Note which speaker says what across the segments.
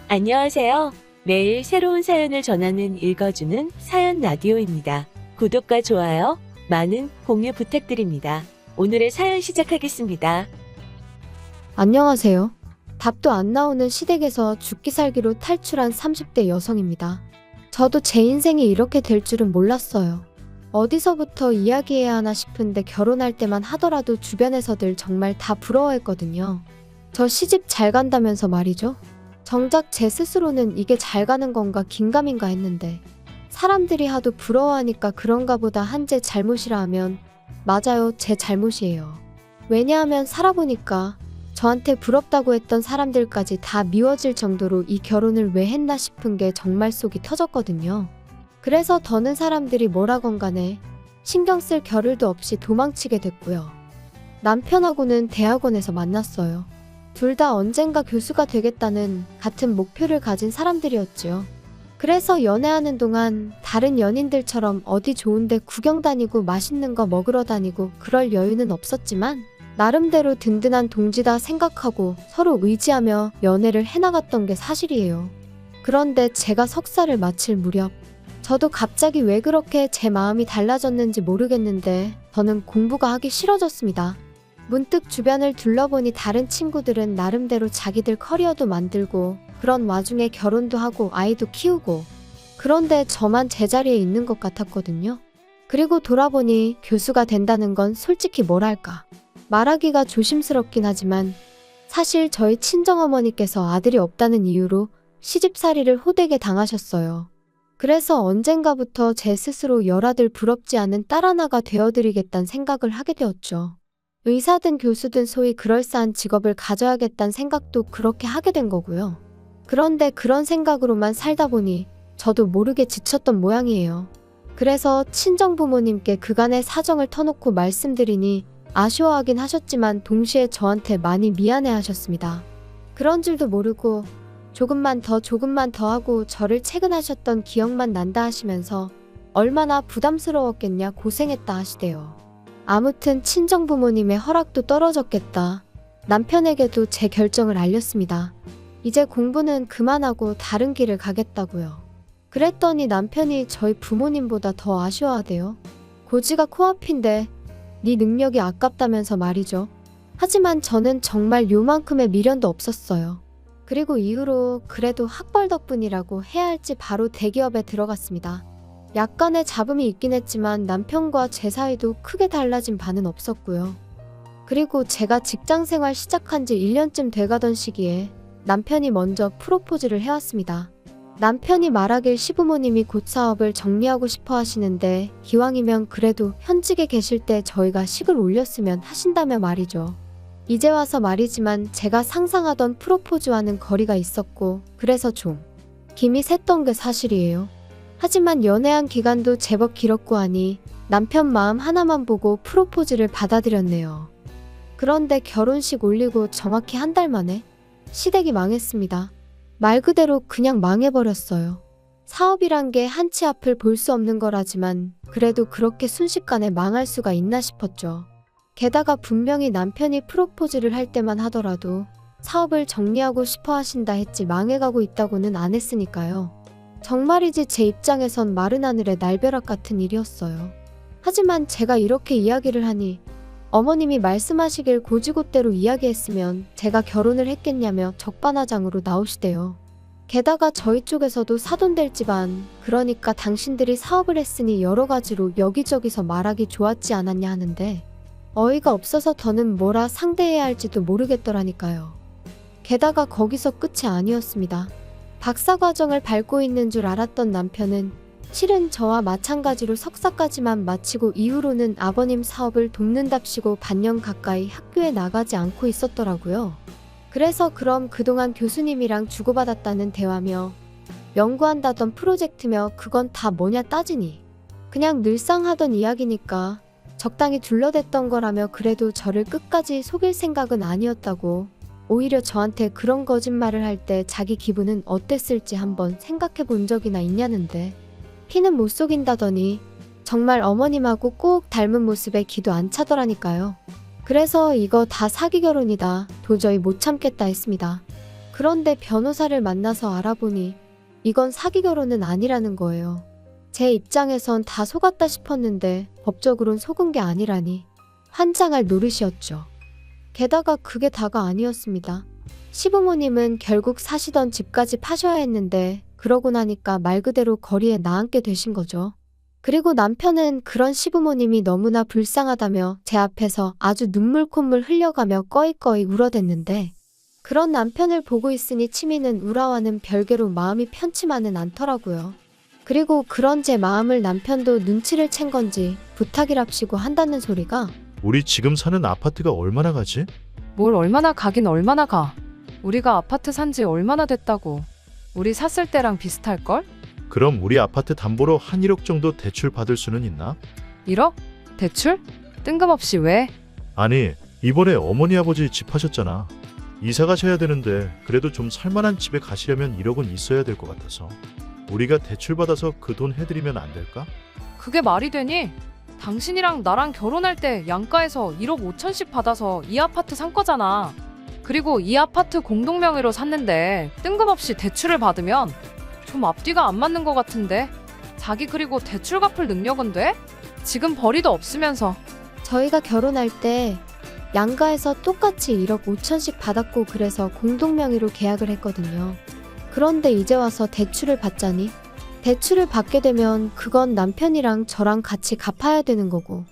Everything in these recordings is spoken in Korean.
Speaker 1: 안녕하세요. 매일 새로운 사연을 전하는 읽어주는 사연 라디오입니다. 구독과 좋아요, 많은 공유 부탁드립니다. 오늘의 사연 시작하겠습니다.
Speaker 2: 안녕하세요. 답도 안 나오는 시댁에서 죽기 살기로 탈출한 30대 여성입니다. 저도 제 인생이 이렇게 될 줄은 몰랐어요. 어디서부터 이야기해야 하나 싶은데 결혼할 때만 하더라도 주변에서들 정말 다 부러워했거든요. 저 시집 잘 간다면서 말이죠. 정작 제 스스로는 이게 잘 가는 건가 긴가민가 했는데 사람들이 하도 부러워하니까 그런가 보다 한 제 잘못이라 하면 맞아요, 제 잘못이에요. 왜냐하면 살아보니까 저한테 부럽다고 했던 사람들까지 다 미워질 정도로 이 결혼을 왜 했나 싶은 게 정말 속이 터졌거든요. 그래서 더는 사람들이 뭐라건 간에 신경 쓸 겨를도 없이 도망치게 됐고요. 남편하고는 대학원에서 만났어요. 둘 다 언젠가 교수가 되겠다는 같은 목표를 가진 사람들이었지요. 그래서 연애하는 동안 다른 연인들처럼 어디 좋은데 구경 다니고 맛있는 거 먹으러 다니고 그럴 여유는 없었지만 나름대로 든든한 동지다 생각하고 서로 의지하며 연애를 해나갔던 게 사실이에요. 그런데 제가 석사를 마칠 무렵 저도 갑자기 왜 그렇게 제 마음이 달라졌는지 모르겠는데 저는 공부가 하기 싫어졌습니다. 문득 주변을 둘러보니 다른 친구들은 나름대로 자기들 커리어도 만들고 그런 와중에 결혼도 하고 아이도 키우고 그런데 저만 제자리에 있는 것 같았거든요. 그리고 돌아보니 교수가 된다는 건 솔직히 뭐랄까 말하기가 조심스럽긴 하지만 사실 저희 친정어머니께서 아들이 없다는 이유로 시집살이를 호되게 당하셨어요. 그래서 언젠가부터 제 스스로 열아들 부럽지 않은 딸 하나가 되어드리겠다는 생각을 하게 되었죠. 의사든 교수든 소위 그럴싸한 직업을 가져야겠다는 생각도 그렇게 하게 된 거고요. 그런데 그런 생각으로만 살다 보니 저도 모르게 지쳤던 모양이에요. 그래서 친정부모님께 그간의 사정을 터놓고 말씀드리니 아쉬워하긴 하셨지만 동시에 저한테 많이 미안해 하셨습니다. 그런 줄도 모르고 조금만 더 하고 저를 채근하셨던 기억만 난다 하시면서 얼마나 부담스러웠겠냐 고생했다 하시대요. 아무튼 친정부모님의 허락도 떨어졌겠다. 남편에게도 제 결정을 알렸습니다. 이제 공부는 그만하고 다른 길을 가겠다고요. 그랬더니 남편이 저희 부모님보다 더 아쉬워하대요. 고지가 코앞인데 네 능력이 아깝다면서 말이죠. 하지만 저는 정말 요만큼의 미련도 없었어요. 그리고 이후로 그래도 학벌 덕분이라고 해야 할지 바로 대기업에 들어갔습니다. 약간의 잡음이 있긴 했지만 남편과 제 사이도 크게 달라진 바는 없었고요. 그리고 제가 직장생활 시작한 지 1년쯤 돼가던 시기에 남편이 먼저 프로포즈를 해왔습니다. 남편이 말하길 시부모님이 곧 사업을 정리하고 싶어 하시는데 기왕이면 그래도 현직에 계실 때 저희가 식을 올렸으면 하신다며 말이죠. 이제 와서 말이지만 제가 상상하던 프로포즈와는 거리가 있었고 그래서 좀 김이 샜던 게 사실이에요. 하지만 연애한 기간도 제법 길었고 하니 남편 마음 하나만 보고 프로포즈를 받아들였네요. 그런데 결혼식 올리고 정확히 한 달 만에 시댁이 망했습니다. 말 그대로 그냥 망해버렸어요. 사업이란 게 한치 앞을 볼 수 없는 거라지만 그래도 그렇게 순식간에 망할 수가 있나 싶었죠. 게다가 분명히 남편이 프로포즈를 할 때만 하더라도 사업을 정리하고 싶어 하신다 했지 망해가고 있다고는 안 했으니까요. 정말이지 제 입장에선 마른 하늘의 날벼락 같은 일이었어요. 하지만 제가 이렇게 이야기를 하니 어머님이 말씀하시길 고지고대로 이야기했으면 제가 결혼을 했겠냐며 적반하장으로 나오시대요. 게다가 저희 쪽에서도 사돈될 집안, 그러니까 당신들이 사업을 했으니 여러 가지로 여기저기서 말하기 좋았지 않았냐 하는데 어이가 없어서 더는 뭐라 상대해야 할지도 모르겠더라니까요. 게다가 거기서 끝이 아니었습니다. 박사과정을 밟고 있는 줄 알았던 남편은 실은 저와 마찬가지로 석사까지만 마치고 이후로는 아버님 사업을 돕는답시고 반년 가까이 학교에 나가지 않고 있었더라고요. 그래서 그럼 그동안 교수님이랑 주고받았다는 대화며 연구한다던 프로젝트며 그건 다 뭐냐 따지니 그냥 늘상 하던 이야기니까 적당히 둘러댔던 거라며 그래도 저를 끝까지 속일 생각은 아니었다고 오히려 저한테 그런 거짓말을 할 때 자기 기분은 어땠을지 한번 생각해 본 적이나 있냐는데 피는 못 속인다더니 정말 어머님하고 꼭 닮은 모습에 기도 안 차더라니까요. 그래서 이거 다 사기 결혼이다. 도저히 못 참겠다 했습니다. 그런데 변호사를 만나서 알아보니 이건 사기 결혼은 아니라는 거예요. 제 입장에선 다 속았다 싶었는데 법적으론 속은 게 아니라니 환장할 노릇이었죠. 게다가 그게 다가 아니었습니다. 시부모님은 결국 사시던 집까지 파셔야 했는데 그러고 나니까 말 그대로 거리에 나앉게 되신 거죠. 그리고 남편은 그런 시부모님이 너무나 불쌍하다며 제 앞에서 아주 눈물 콧물 흘려가며 꺼이꺼이 울어댔는데 그런 남편을 보고 있으니 치미는 우라와는 별개로 마음이 편치만은 않더라고요. 그리고 그런 제 마음을 남편도 눈치를 챈 건지 부탁이랍시고 한다는 소리가
Speaker 3: 우리 지금 사는 아파트가 얼마나 가지?
Speaker 4: 뭘 얼마나 가긴 얼마나 가. 우리가 아파트 산 지 얼마나 됐다고. 우리 샀을 때랑 비슷할걸?
Speaker 3: 그럼 우리 아파트 담보로 한 1억 정도 대출 받을 수는 있나?
Speaker 4: 1억? 대출? 뜬금없이 왜?
Speaker 3: 아니, 이번에 어머니 아버지 집 하셨잖아. 이사 가셔야 되는데 그래도 좀 살만한 집에 가시려면 1억은 있어야 될 것 같아서 우리가 대출 받아서 그 돈 해드리면 안 될까?
Speaker 4: 그게 말이 되니? 당신이랑 나랑 결혼할 때 양가에서 1억 5천씩 받아서 이 아파트 산 거잖아. 그리고 이 아파트 공동명의로 샀는데 뜬금없이 대출을 받으면 좀 앞뒤가 안 맞는 것 같은데. 자기 그리고 대출 갚을 능력은 돼? 지금 벌이도 없으면서.
Speaker 2: 저희가 결혼할 때 양가에서 똑같이 1억 5천씩 받았고 그래서 공동명의로 계약을 했거든요. 그런데 이제 와서 대출을 받자니 대출을 받게 되면 그건 남편이랑 저랑 같이 갚아야 되는 거고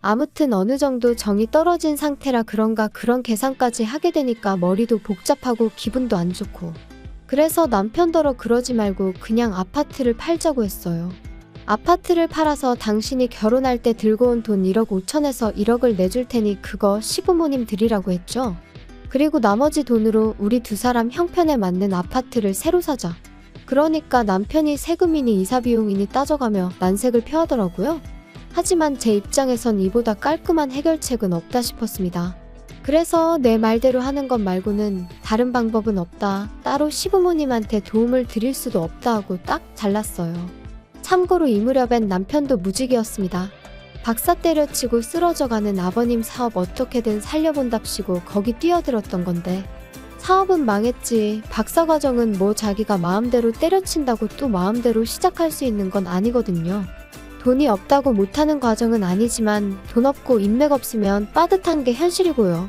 Speaker 2: 아무튼 어느 정도 정이 떨어진 상태라 그런가 그런 계산까지 하게 되니까 머리도 복잡하고 기분도 안 좋고 그래서 남편더러 그러지 말고 그냥 아파트를 팔자고 했어요. 아파트를 팔아서 당신이 결혼할 때 들고 온 돈 1억 5천에서 1억을 내줄 테니 그거 시부모님 드리라고 했죠. 그리고 나머지 돈으로 우리 두 사람 형편에 맞는 아파트를 새로 사자. 그러니까 남편이 세금이니 이사비용이니 따져가며 난색을 표하더라고요. 하지만 제 입장에선 이보다 깔끔한 해결책은 없다 싶었습니다. 그래서 내 말대로 하는 것 말고는 다른 방법은 없다. 따로 시부모님한테 도움을 드릴 수도 없다 하고 딱 잘랐어요. 참고로 이 무렵엔 남편도 무직이었습니다. 박사 때려치고 쓰러져가는 아버님 사업 어떻게든 살려본답시고 거기 뛰어들었던 건데 사업은 망했지. 박사과정은 뭐 자기가 마음대로 때려친다고 또 마음대로 시작할 수 있는 건 아니거든요. 돈이 없다고 못하는 과정은 아니지만 돈 없고 인맥 없으면 빠듯한 게 현실이고요.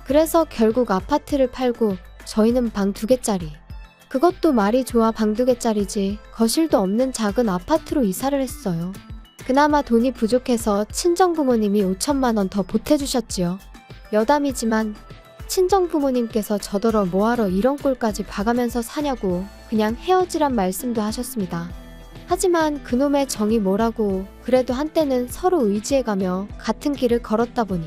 Speaker 2: 그래서 결국 아파트를 팔고 저희는 방 2개짜리. 그것도 말이 좋아 방 2개짜리지 거실도 없는 작은 아파트로 이사를 했어요. 그나마 돈이 부족해서 친정부모님이 5천만 원 더 보태주셨지요. 여담이지만 친정부모님께서 저더러 뭐하러 이런 꼴까지 봐가면서 사냐고 그냥 헤어지란 말씀도 하셨습니다. 하지만 그놈의 정이 뭐라고 그래도 한때는 서로 의지해가며 같은 길을 걸었다 보니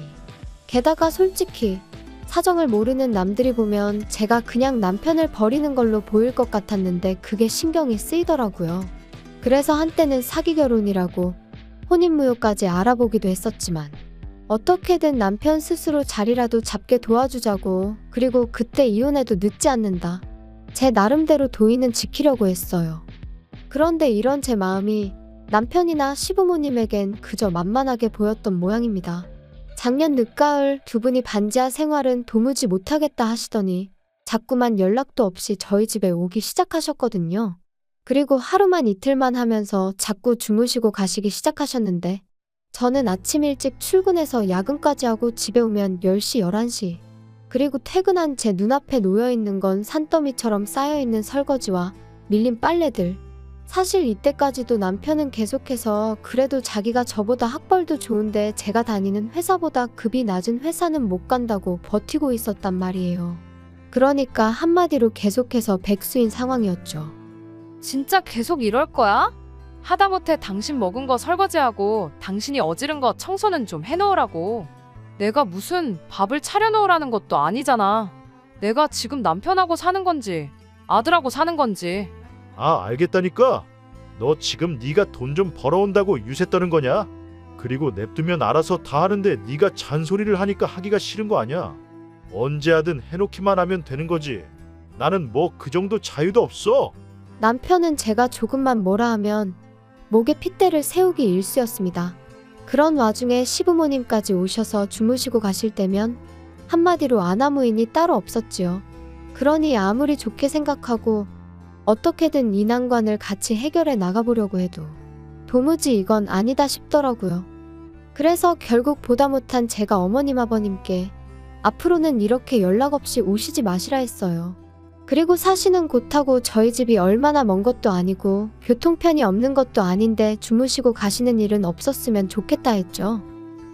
Speaker 2: 게다가 솔직히 사정을 모르는 남들이 보면 제가 그냥 남편을 버리는 걸로 보일 것 같았는데 그게 신경이 쓰이더라고요. 그래서 한때는 사기 결혼이라고 혼인무효까지 알아보기도 했었지만 어떻게든 남편 스스로 자리라도 잡게 도와주자고 그리고 그때 이혼해도 늦지 않는다. 제 나름대로 도의는 지키려고 했어요. 그런데 이런 제 마음이 남편이나 시부모님에겐 그저 만만하게 보였던 모양입니다. 작년 늦가을 두 분이 반지하 생활은 도무지 못하겠다 하시더니 자꾸만 연락도 없이 저희 집에 오기 시작하셨거든요. 그리고 하루만 이틀만 하면서 자꾸 주무시고 가시기 시작하셨는데 저는 아침 일찍 출근해서 야근까지 하고 집에 오면 10시, 11시. 그리고 퇴근한 제 눈앞에 놓여있는 건 산더미처럼 쌓여있는 설거지와 밀린 빨래들. 사실 이때까지도 남편은 계속해서 그래도 자기가 저보다 학벌도 좋은데 제가 다니는 회사보다 급이 낮은 회사는 못 간다고 버티고 있었단 말이에요. 그러니까 한마디로 계속해서 백수인 상황이었죠.
Speaker 4: 진짜 계속 이럴 거야? 하다못해 당신 먹은 거 설거지하고 당신이 어지른 거 청소는 좀 해놓으라고. 내가 무슨 밥을 차려놓으라는 것도 아니잖아. 내가 지금 남편하고 사는 건지 아들하고 사는 건지.
Speaker 3: 아, 알겠다니까. 너 지금 네가 돈 좀 벌어온다고 유세 떠는 거냐? 그리고 냅두면 알아서 다 하는데 네가 잔소리를 하니까 하기가 싫은 거 아니야? 언제 하든 해놓기만 하면 되는 거지. 나는 뭐 그 정도 자유도 없어.
Speaker 2: 남편은 제가 조금만 뭐라 하면 목에 핏대를 세우기 일쑤였습니다. 그런 와중에 시부모님까지 오셔서 주무시고 가실 때면 한마디로 아나무인이 따로 없었지요. 그러니 아무리 좋게 생각하고 어떻게든 이 난관을 같이 해결해 나가보려고 해도 도무지 이건 아니다 싶더라고요. 그래서 결국 보다 못한 제가 어머님 아버님께 앞으로는 이렇게 연락 없이 오시지 마시라 했어요. 그리고 사시는 곳하고 저희 집이 얼마나 먼 것도 아니고 교통편이 없는 것도 아닌데 주무시고 가시는 일은 없었으면 좋겠다 했죠.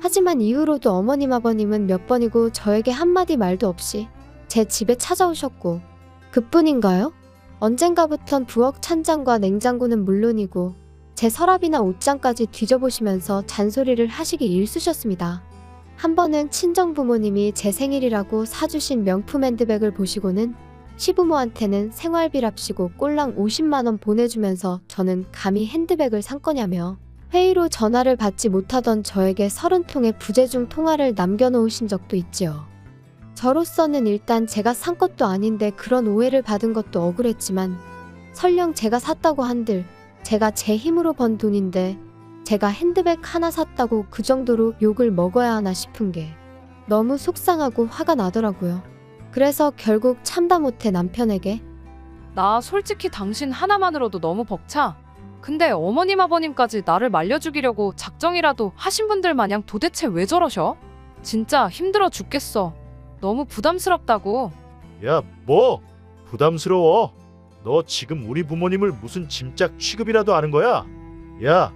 Speaker 2: 하지만 이후로도 어머님 아버님은 몇 번이고 저에게 한마디 말도 없이 제 집에 찾아오셨고, 그뿐인가요? 언젠가부턴 부엌 찬장과 냉장고는 물론이고 제 서랍이나 옷장까지 뒤져보시면서 잔소리를 하시기 일쑤셨습니다. 한 번은 친정부모님이 제 생일이라고 사주신 명품 핸드백을 보시고는 시부모한테는 생활비랍시고 꼴랑 50만원 보내주면서 저는 감히 핸드백을 산 거냐며 회의로 전화를 받지 못하던 저에게 30통의 부재중 통화를 남겨놓으신 적도 있지요. 저로서는 일단 제가 산 것도 아닌데 그런 오해를 받은 것도 억울했지만 설령 제가 샀다고 한들 제가 제 힘으로 번 돈인데 제가 핸드백 하나 샀다고 그 정도로 욕을 먹어야 하나 싶은 게 너무 속상하고 화가 나더라고요. 그래서 결국 참다 못해 남편에게
Speaker 4: 나 솔직히 당신 하나만으로도 너무 벅차. 근데 어머님 아버님까지 나를 말려죽이려고 작정이라도 하신 분들 마냥 도대체 왜 저러셔? 진짜 힘들어 죽겠어. 너무 부담스럽다고.
Speaker 3: 야, 뭐? 부담스러워? 너 지금 우리 부모님을 무슨 짐짝 취급이라도 하는 거야? 야,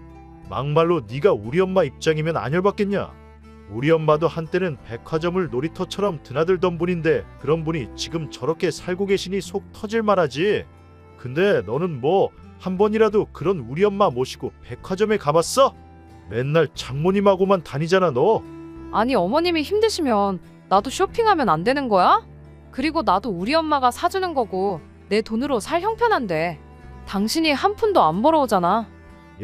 Speaker 3: 막말로 네가 우리 엄마 입장이면 안 열받겠냐? 우리 엄마도 한때는 백화점을 놀이터처럼 드나들던 분인데 그런 분이 지금 저렇게 살고 계시니 속 터질 만하지. 근데 너는 뭐 한 번이라도 그런 우리 엄마 모시고 백화점에 가봤어? 맨날 장모님하고만 다니잖아 너.
Speaker 4: 아니 어머님이 힘드시면 나도 쇼핑하면 안 되는 거야? 그리고 나도 우리 엄마가 사주는 거고 내 돈으로 살 형편한데 당신이 한 푼도 안 벌어오잖아.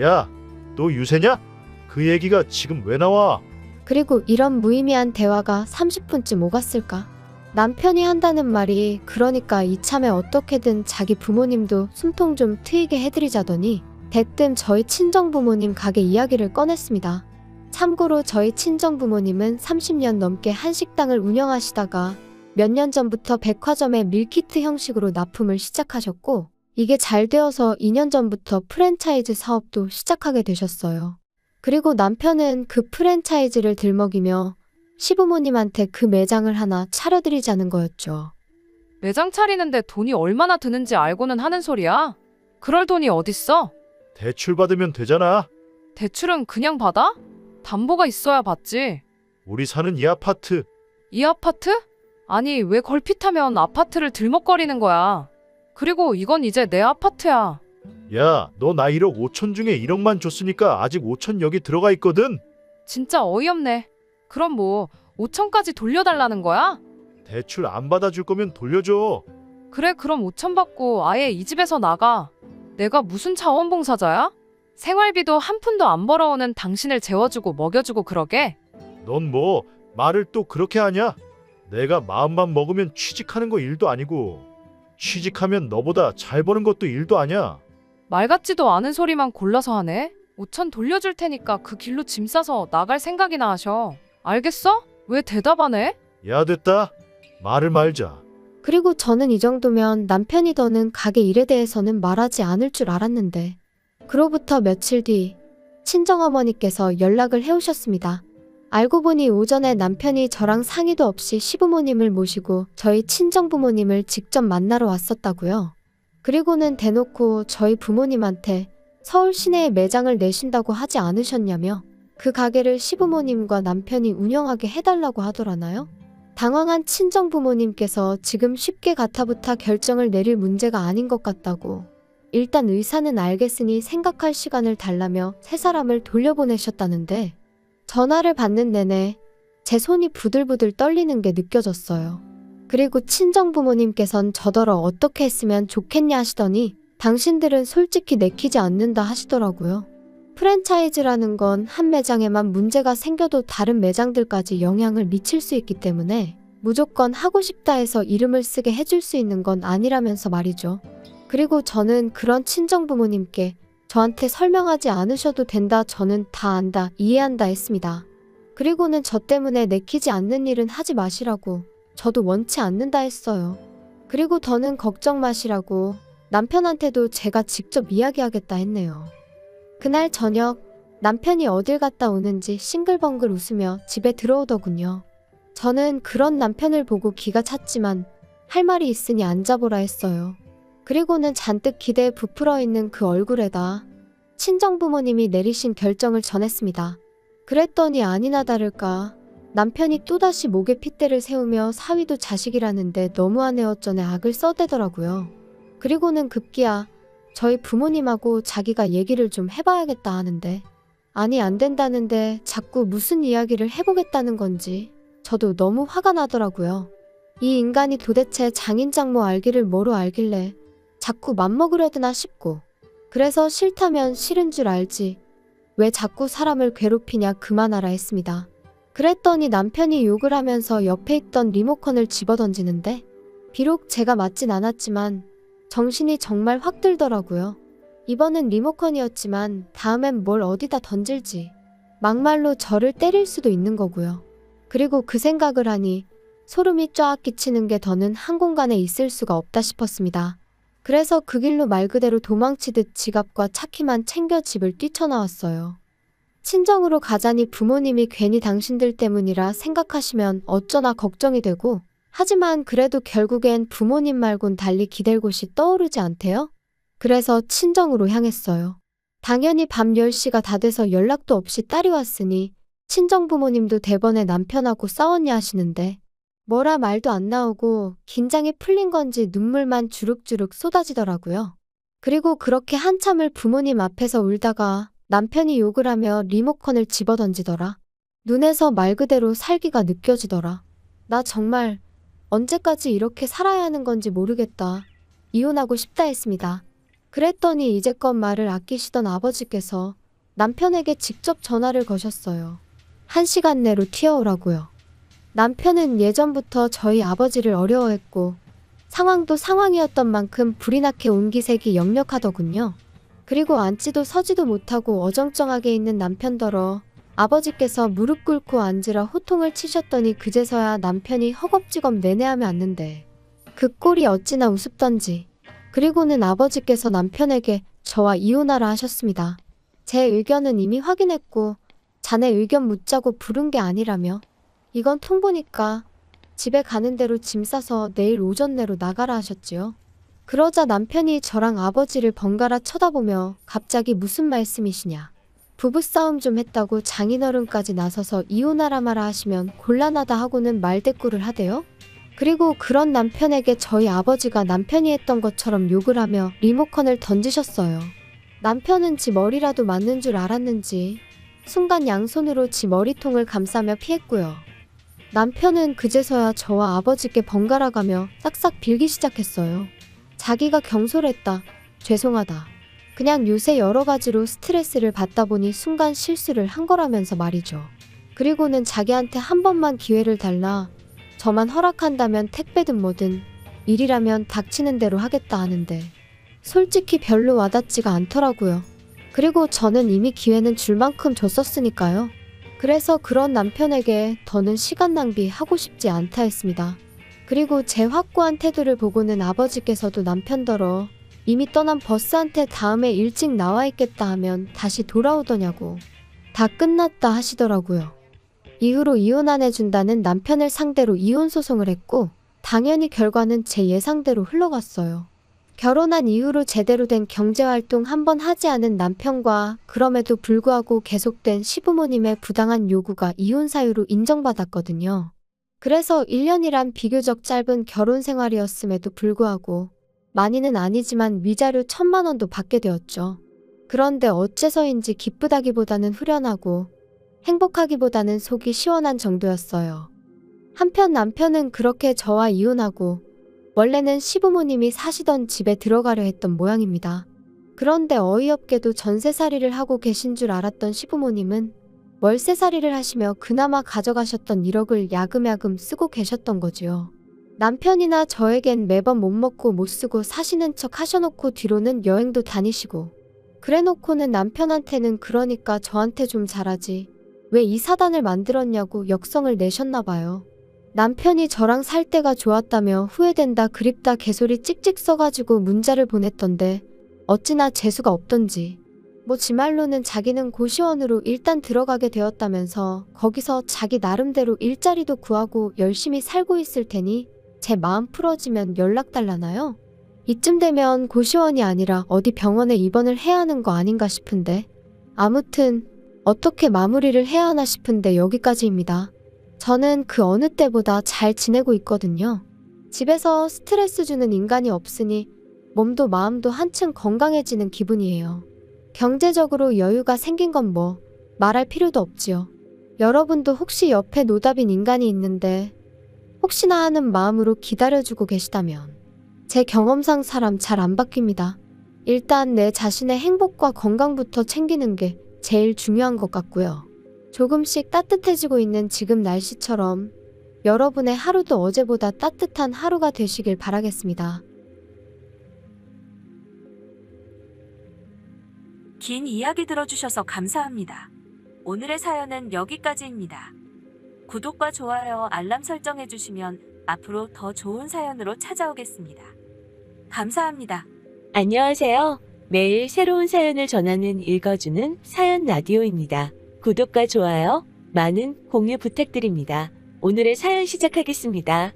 Speaker 3: 야, 너 유세냐? 그 얘기가 지금 왜 나와?
Speaker 2: 그리고 이런 무의미한 대화가 30분쯤 오갔을까? 남편이 한다는 말이 그러니까 이참에 어떻게든 자기 부모님도 숨통 좀 트이게 해드리자더니 대뜸 저희 친정부모님 가게 이야기를 꺼냈습니다. 참고로 저희 친정부모님은 30년 넘게 한식당을 운영하시다가 몇 년 전부터 백화점의 밀키트 형식으로 납품을 시작하셨고 이게 잘 되어서 2년 전부터 프랜차이즈 사업도 시작하게 되셨어요. 그리고 남편은 그 프랜차이즈를 들먹이며 시부모님한테 그 매장을 하나 차려드리자는 거였죠.
Speaker 4: 매장 차리는데 돈이 얼마나 드는지 알고는 하는 소리야? 그럴 돈이 어딨어?
Speaker 3: 대출 받으면 되잖아.
Speaker 4: 대출은 그냥 받아? 담보가 있어야 받지.
Speaker 3: 우리 사는 이 아파트.
Speaker 4: 이 아파트? 아니 왜 걸핏하면 아파트를 들먹거리는 거야. 그리고 이건 이제 내 아파트야.
Speaker 3: 야, 너 나 1억 5천 중에 1억만 줬으니까 아직 5천 여기 들어가 있거든.
Speaker 4: 진짜 어이없네. 그럼 뭐 5천까지 돌려달라는 거야?
Speaker 3: 대출 안 받아줄 거면 돌려줘.
Speaker 4: 그래 그럼 5천 받고 아예 이 집에서 나가. 내가 무슨 자원봉사자야? 생활비도 한 푼도 안 벌어오는 당신을 재워주고 먹여주고 그러게?
Speaker 3: 넌 뭐 말을 또 그렇게 하냐? 내가 마음만 먹으면 취직하는 거 일도 아니고 취직하면 너보다 잘 버는 것도 일도 아니야.
Speaker 4: 말 같지도 않은 소리만 골라서 하네. 5천 돌려줄 테니까 그 길로 짐 싸서 나갈 생각이나 하셔. 알겠어? 왜 대답 안 해?
Speaker 3: 야, 됐다. 말을 말자.
Speaker 2: 그리고 저는 이 정도면 남편이 더는 가게 일에 대해서는 말하지 않을 줄 알았는데 그로부터 며칠 뒤 친정어머니께서 연락을 해오셨습니다. 알고 보니 오전에 남편이 저랑 상의도 없이 시부모님을 모시고 저희 친정부모님을 직접 만나러 왔었다고요. 그리고는 대놓고 저희 부모님한테 서울 시내에 매장을 내신다고 하지 않으셨냐며 그 가게를 시부모님과 남편이 운영하게 해달라고 하더라나요? 당황한 친정부모님께서 지금 쉽게 가타부타 결정을 내릴 문제가 아닌 것 같다고 일단 의사는 알겠으니 생각할 시간을 달라며 세 사람을 돌려보내셨다는데 전화를 받는 내내 제 손이 부들부들 떨리는 게 느껴졌어요. 그리고 친정부모님께선 저더러 어떻게 했으면 좋겠냐 하시더니 당신들은 솔직히 내키지 않는다 하시더라고요. 프랜차이즈라는 건 한 매장에만 문제가 생겨도 다른 매장들까지 영향을 미칠 수 있기 때문에 무조건 하고 싶다 해서 이름을 쓰게 해줄 수 있는 건 아니라면서 말이죠. 그리고 저는 그런 친정부모님께 저한테 설명하지 않으셔도 된다, 저는 다 안다, 이해한다 했습니다. 그리고는 저 때문에 내키지 않는 일은 하지 마시라고 저도 원치 않는다 했어요. 그리고 더는 걱정 마시라고 남편한테도 제가 직접 이야기하겠다 했네요. 그날 저녁 남편이 어딜 갔다 오는지 싱글벙글 웃으며 집에 들어오더군요. 저는 그런 남편을 보고 기가 찼지만 할 말이 있으니 앉아보라 했어요. 그리고는 잔뜩 기대에 부풀어 있는 그 얼굴에다 친정부모님이 내리신 결정을 전했습니다. 그랬더니 아니나 다를까 남편이 또다시 목에 핏대를 세우며 사위도 자식이라는데 너무하네 어쩌네 악을 써대더라고요. 그리고는 급기야 저희 부모님하고 자기가 얘기를 좀 해봐야겠다 하는데 아니 안 된다는데 자꾸 무슨 이야기를 해보겠다는 건지 저도 너무 화가 나더라고요. 이 인간이 도대체 장인장모 알기를 뭐로 알길래 자꾸 맘먹으려드나 싶고 그래서 싫다면 싫은 줄 알지 왜 자꾸 사람을 괴롭히냐 그만하라 했습니다. 그랬더니 남편이 욕을 하면서 옆에 있던 리모컨을 집어던지는데 비록 제가 맞진 않았지만 정신이 정말 확 들더라고요. 이번엔 리모컨이었지만 다음엔 뭘 어디다 던질지 막말로 저를 때릴 수도 있는 거고요. 그리고 그 생각을 하니 소름이 쫙 끼치는 게 더는 한 공간에 있을 수가 없다 싶었습니다. 그래서 그 길로 말 그대로 도망치듯 지갑과 차키만 챙겨 집을 뛰쳐나왔어요. 친정으로 가자니 부모님이 괜히 당신들 때문이라 생각하시면 어쩌나 걱정이 되고 하지만 그래도 결국엔 부모님 말곤 달리 기댈 곳이 떠오르지 않대요? 그래서 친정으로 향했어요. 당연히 밤 10시가 다 돼서 연락도 없이 딸이 왔으니 친정 부모님도 대번에 남편하고 싸웠냐 하시는데 뭐라 말도 안 나오고 긴장이 풀린 건지 눈물만 주룩주룩 쏟아지더라고요. 그리고 그렇게 한참을 부모님 앞에서 울다가 남편이 욕을 하며 리모컨을 집어던지더라. 눈에서 말 그대로 살기가 느껴지더라. 나 정말 언제까지 이렇게 살아야 하는 건지 모르겠다. 이혼하고 싶다 했습니다. 그랬더니 이제껏 말을 아끼시던 아버지께서 남편에게 직접 전화를 거셨어요. 1시간 내로 튀어오라고요. 남편은 예전부터 저희 아버지를 어려워했고 상황도 상황이었던 만큼 불이 나게 온기색이 역력하더군요. 그리고 앉지도 서지도 못하고 어정쩡하게 있는 남편더러 아버지께서 무릎 꿇고 앉으라 호통을 치셨더니 그제서야 남편이 허겁지겁 내내하며 앉는데 그 꼴이 어찌나 우습던지. 그리고는 아버지께서 남편에게 저와 이혼하라 하셨습니다. 제 의견은 이미 확인했고 자네 의견 묻자고 부른 게 아니라며 이건 통보니까 집에 가는 대로 짐 싸서 내일 오전 내로 나가라 하셨지요. 그러자 남편이 저랑 아버지를 번갈아 쳐다보며 갑자기 무슨 말씀이시냐. 부부싸움 좀 했다고 장인어른까지 나서서 이혼하라 마라 하시면 곤란하다 하고는 말대꾸를 하대요. 그리고 그런 남편에게 저희 아버지가 남편이 했던 것처럼 욕을 하며 리모컨을 던지셨어요. 남편은 지 머리라도 맞는 줄 알았는지 순간 양손으로 지 머리통을 감싸며 피했고요. 남편은 그제서야 저와 아버지께 번갈아 가며 싹싹 빌기 시작했어요. 자기가 경솔했다. 죄송하다. 그냥 요새 여러 가지로 스트레스를 받다 보니 순간 실수를 한 거라면서 말이죠. 그리고는 자기한테 한 번만 기회를 달라. 저만 허락한다면 택배든 뭐든 일이라면 닥치는 대로 하겠다 하는데 솔직히 별로 와닿지가 않더라고요. 그리고 저는 이미 기회는 줄 만큼 줬었으니까요. 그래서 그런 남편에게 더는 시간 낭비하고 싶지 않다 했습니다. 그리고 제 확고한 태도를 보고는 아버지께서도 남편더러 이미 떠난 버스한테 다음에 일찍 나와 있겠다 하면 다시 돌아오더냐고 다 끝났다 하시더라고요. 이후로 이혼 안 해준다는 남편을 상대로 이혼 소송을 했고 당연히 결과는 제 예상대로 흘러갔어요. 결혼한 이후로 제대로 된 경제활동 한 번 하지 않은 남편과 그럼에도 불구하고 계속된 시부모님의 부당한 요구가 이혼 사유로 인정받았거든요. 그래서 1년이란 비교적 짧은 결혼 생활이었음에도 불구하고 많이는 아니지만 위자료 1,000만 원도 받게 되었죠. 그런데 어째서인지 기쁘다기보다는 후련하고 행복하기보다는 속이 시원한 정도였어요. 한편 남편은 그렇게 저와 이혼하고 원래는 시부모님이 사시던 집에 들어가려 했던 모양입니다. 그런데 어이없게도 전세살이를 하고 계신 줄 알았던 시부모님은 월세살이를 하시며 그나마 가져가셨던 1억을 야금야금 쓰고 계셨던 거지요. 남편이나 저에겐 매번 못 먹고 못 쓰고 사시는 척 하셔놓고 뒤로는 여행도 다니시고 그래놓고는 남편한테는 그러니까 저한테 좀 잘하지 왜 이 사단을 만들었냐고 역성을 내셨나봐요. 남편이 저랑 살 때가 좋았다며 후회된다 그립다 개소리 찍찍 써가지고 문자를 보냈던데 어찌나 재수가 없던지. 뭐 지 말로는 자기는 고시원으로 일단 들어가게 되었다면서 거기서 자기 나름대로 일자리도 구하고 열심히 살고 있을 테니 제 마음 풀어지면 연락 달라나요? 이쯤 되면 고시원이 아니라 어디 병원에 입원을 해야 하는 거 아닌가 싶은데. 아무튼 어떻게 마무리를 해야 하나 싶은데 여기까지입니다. 저는 그 어느 때보다 잘 지내고 있거든요. 집에서 스트레스 주는 인간이 없으니 몸도 마음도 한층 건강해지는 기분이에요. 경제적으로 여유가 생긴 건 뭐 말할 필요도 없지요. 여러분도 혹시 옆에 노답인 인간이 있는데 혹시나 하는 마음으로 기다려주고 계시다면 제 경험상 사람 잘 안 바뀝니다. 일단 내 자신의 행복과 건강부터 챙기는 게 제일 중요한 것 같고요. 조금씩 따뜻해지고 있는 지금 날씨처럼 여러분의 하루도 어제보다 따뜻한 하루가 되시길 바라겠습니다.
Speaker 1: 긴 이야기 들어주셔서 감사합니다. 오늘의 사연은 여기까지입니다. 구독과 좋아요, 알람 설정해주시면 앞으로 더 좋은 사연으로 찾아오겠습니다. 감사합니다. 안녕하세요. 매일 새로운 사연을 전하는 읽어주는 사연 라디오입니다. 구독과 좋아요, 많은 공유 부탁드립니다. 오늘의 사연 시작하겠습니다.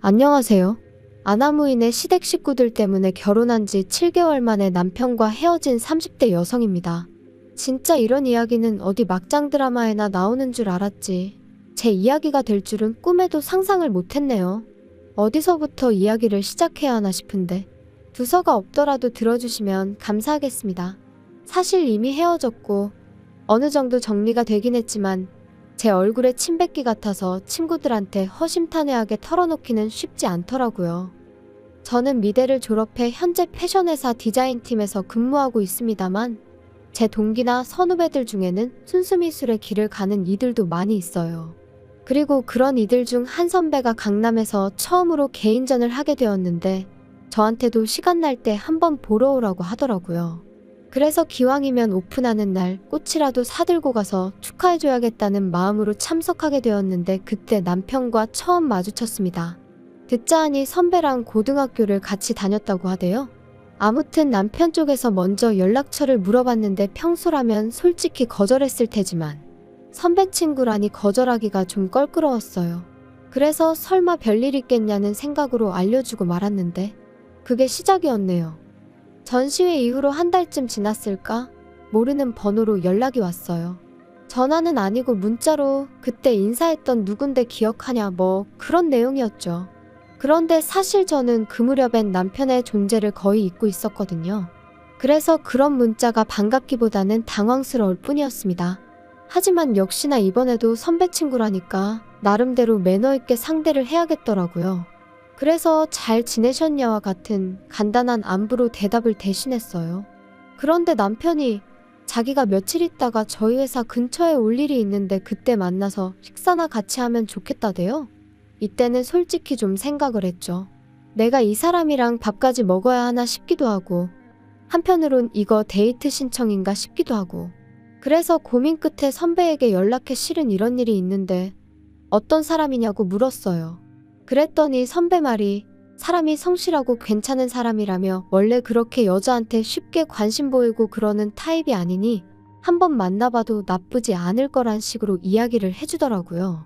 Speaker 2: 안녕하세요. 아나무인의 시댁 식구들 때문에 결혼한 지 7개월 만에 남편과 헤어진 30대 여성입니다. 진짜 이런 이야기는 어디 막장 드라마에나 나오는 줄 알았지. 제 이야기가 될 줄은 꿈에도 상상을 못했네요. 어디서부터 이야기를 시작해야 하나 싶은데 두서가 없더라도 들어주시면 감사하겠습니다. 사실 이미 헤어졌고 어느 정도 정리가 되긴 했지만 제 얼굴에 침 뱉기 같아서 친구들한테 허심탄회하게 털어놓기는 쉽지 않더라고요. 저는 미대를 졸업해 현재 패션회사 디자인팀에서 근무하고 있습니다만 제 동기나 선후배들 중에는 순수미술의 길을 가는 이들도 많이 있어요. 그리고 그런 이들 중 한 선배가 강남에서 처음으로 개인전을 하게 되었는데 저한테도 시간 날 때 한번 보러 오라고 하더라고요. 그래서 기왕이면 오픈하는 날 꽃이라도 사들고 가서 축하해줘야겠다는 마음으로 참석하게 되었는데 그때 남편과 처음 마주쳤습니다. 듣자 하니 선배랑 고등학교를 같이 다녔다고 하대요. 아무튼 남편 쪽에서 먼저 연락처를 물어봤는데 평소라면 솔직히 거절했을 테지만 선배 친구라니 거절하기가 좀 껄끄러웠어요. 그래서 설마 별일 있겠냐는 생각으로 알려주고 말았는데 그게 시작이었네요. 전시회 이후로 한 달쯤 지났을까? 모르는 번호로 연락이 왔어요. 전화는 아니고 문자로 그때 인사했던 누군데 기억하냐 뭐 그런 내용이었죠. 그런데 사실 저는 그 무렵엔 남편의 존재를 거의 잊고 있었거든요. 그래서 그런 문자가 반갑기보다는 당황스러울 뿐이었습니다. 하지만 역시나 이번에도 선배 친구라니까 나름대로 매너 있게 상대를 해야겠더라고요. 그래서 잘 지내셨냐와 같은 간단한 안부로 대답을 대신했어요. 그런데 남편이 자기가 며칠 있다가 저희 회사 근처에 올 일이 있는데 그때 만나서 식사나 같이 하면 좋겠다대요. 이때는 솔직히 좀 생각을 했죠. 내가 이 사람이랑 밥까지 먹어야 하나 싶기도 하고 한편으론 이거 데이트 신청인가 싶기도 하고 그래서 고민 끝에 선배에게 연락해 실은 이런 일이 있는데 어떤 사람이냐고 물었어요. 그랬더니 선배 말이 사람이 성실하고 괜찮은 사람이라며 원래 그렇게 여자한테 쉽게 관심 보이고 그러는 타입이 아니니 한번 만나봐도 나쁘지 않을 거란 식으로 이야기를 해주더라고요.